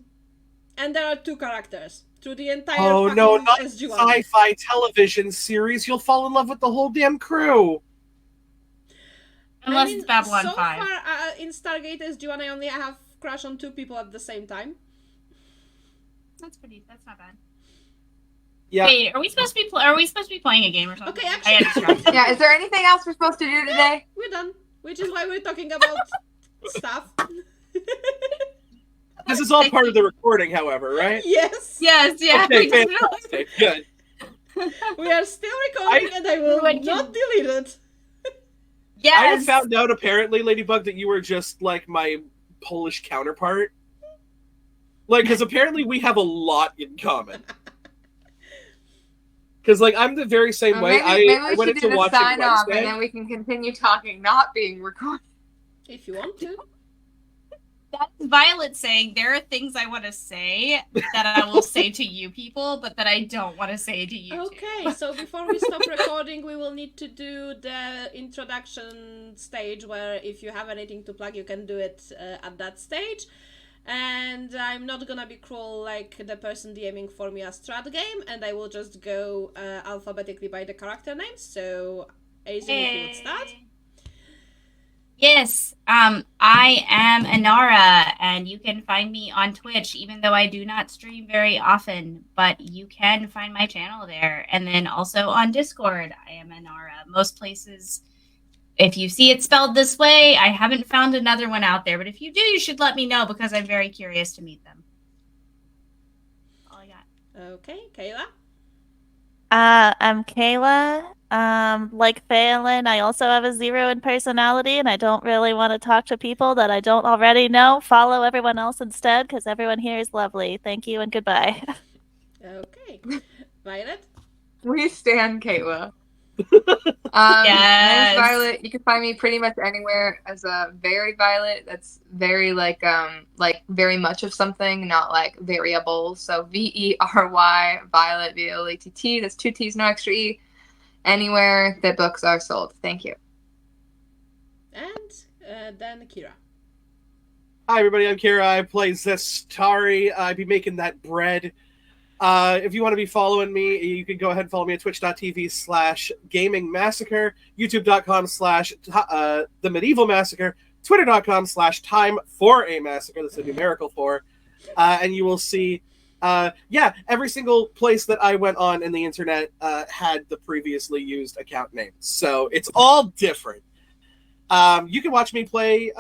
A: and there are two characters through the entire.
D: Oh
A: fucking
D: no, not
A: SG1.
D: sci-fi television series. You'll fall in love with the whole damn crew.
E: Unless
A: I mean,
E: it's Babylon
A: so
E: 5.
A: far in Stargate SG1, I only have crush on two people at the same time.
E: That's not bad.
D: Yeah.
E: Wait, are we supposed to be playing a game or something?
A: Okay,
E: I
A: actually-
E: got distracted.
B: Yeah, is there anything else we're supposed to do today?
A: We're done, which is why we're talking about stuff.
D: This is all part of the recording, however, right?
A: Yes,
E: Yes, yeah.
D: Okay,
E: we definitely-
D: fantastic. Good.
A: we are still recording, and I will
E: What
A: not delete it.
E: Yes.
D: I had found out apparently, Ladybug, that you were just like my Polish counterpart. Like, because apparently we have a lot in common. Because, like, I'm the very same way.
B: Maybe
D: I
B: we
D: went
B: should
D: into
B: do the
D: watching
B: sign off,
D: Wednesday.
B: and then we can continue talking, not being recorded.
A: If you want to.
E: That's Violet saying there are things I want to say that I will say to you people, but that I don't want to say to you.
A: Okay, so before we stop recording, we will need to do the introduction stage where if you have anything to plug, you can do it at that stage. And I'm not gonna be cruel like the person DMing for me a strat game, and I will just go alphabetically by the character names. So, Aizen, if you would start.
E: Yes, I am Anara, and you can find me on Twitch, even though I do not stream very often, but you can find my channel there. And then also on Discord, I am Anara. Most places, if you see it spelled this way, I haven't found another one out there, but if you do, you should let me know because I'm very curious to meet them. That's all I got.
A: Okay, Kayla.
C: I'm Kayla. Like Phelan, I also have a 0 in personality, and I don't really want to talk to people that I don't already know. Follow everyone else instead, because everyone here is lovely. Thank you and goodbye.
A: Okay. Violet.
B: We stand Kayla.
E: Yes.
B: My name's Violet. You can find me pretty much anywhere as a very Violet. That's very like very much of something, not like variable. So Very Violet VOLATT. That's 2 T's, no extra E. Anywhere that books are sold. Thank you.
A: And then Kira.
D: Hi, everybody. I'm Kira. I play Zestari. I be making that bread. If you want to be following me, you can go ahead and follow me at twitch.tv/gaming massacre, youtube.com/the medieval massacre, twitter.com/time for a massacre. That's a numerical 4. And you will see, every single place that I went on in the internet had the previously used account names. So it's all different. You can watch me play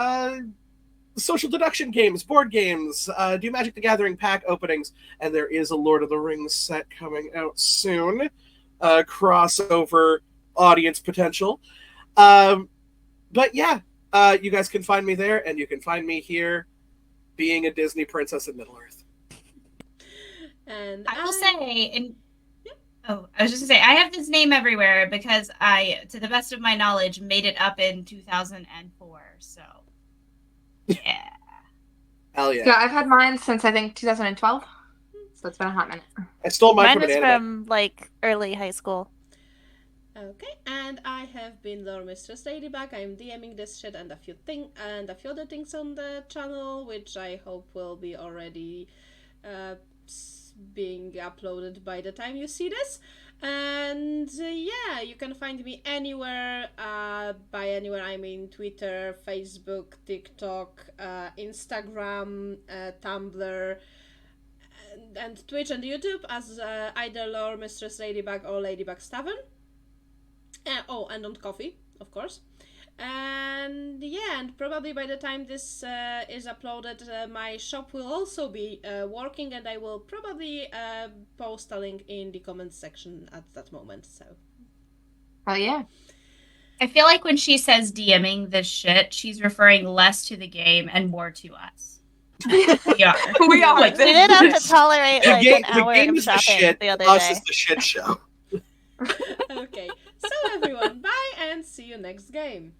D: social deduction games, board games, do Magic the Gathering pack openings, and there is a Lord of the Rings set coming out soon. Crossover audience potential. But yeah, you guys can find me there, and you can find me here being a Disney princess in Middle-earth.
A: And
E: I will say, I was just gonna say, I have this name everywhere because I, to the best of my knowledge, made it up in 2004. So, yeah.
D: Hell yeah.
B: Yeah, I've had mine since I think 2012. So it's been a hot minute.
D: I stole mine
C: Mine
D: from
C: was
D: an anime.
C: from like early high school.
A: okay, and I have been Lore Mistress Ladybug. I'm DMing this shit and a few other things on the channel, which I hope will be already being uploaded by the time you see this. And yeah, you can find me anywhere. By anywhere, I mean Twitter, Facebook, TikTok, Instagram, Tumblr, and Twitch and YouTube as either Lore Mistress Ladybug or Ladybug Stavern. And on Coffee, of course. And yeah, and probably by the time this is uploaded, my shop will also be working, and I will probably post a link in the comments section at that moment. So,
B: Oh yeah.
E: I feel like when she says DMing this shit, she's referring less to the game and more to us. We are.
B: We are.
E: Like,
C: We did have to tolerate like an
D: The
C: hour
D: game
C: of
D: is the
C: shopping
D: shit.
C: the other
D: Us
C: day.
D: is the shit show.
A: okay. So everyone, bye and see you next game.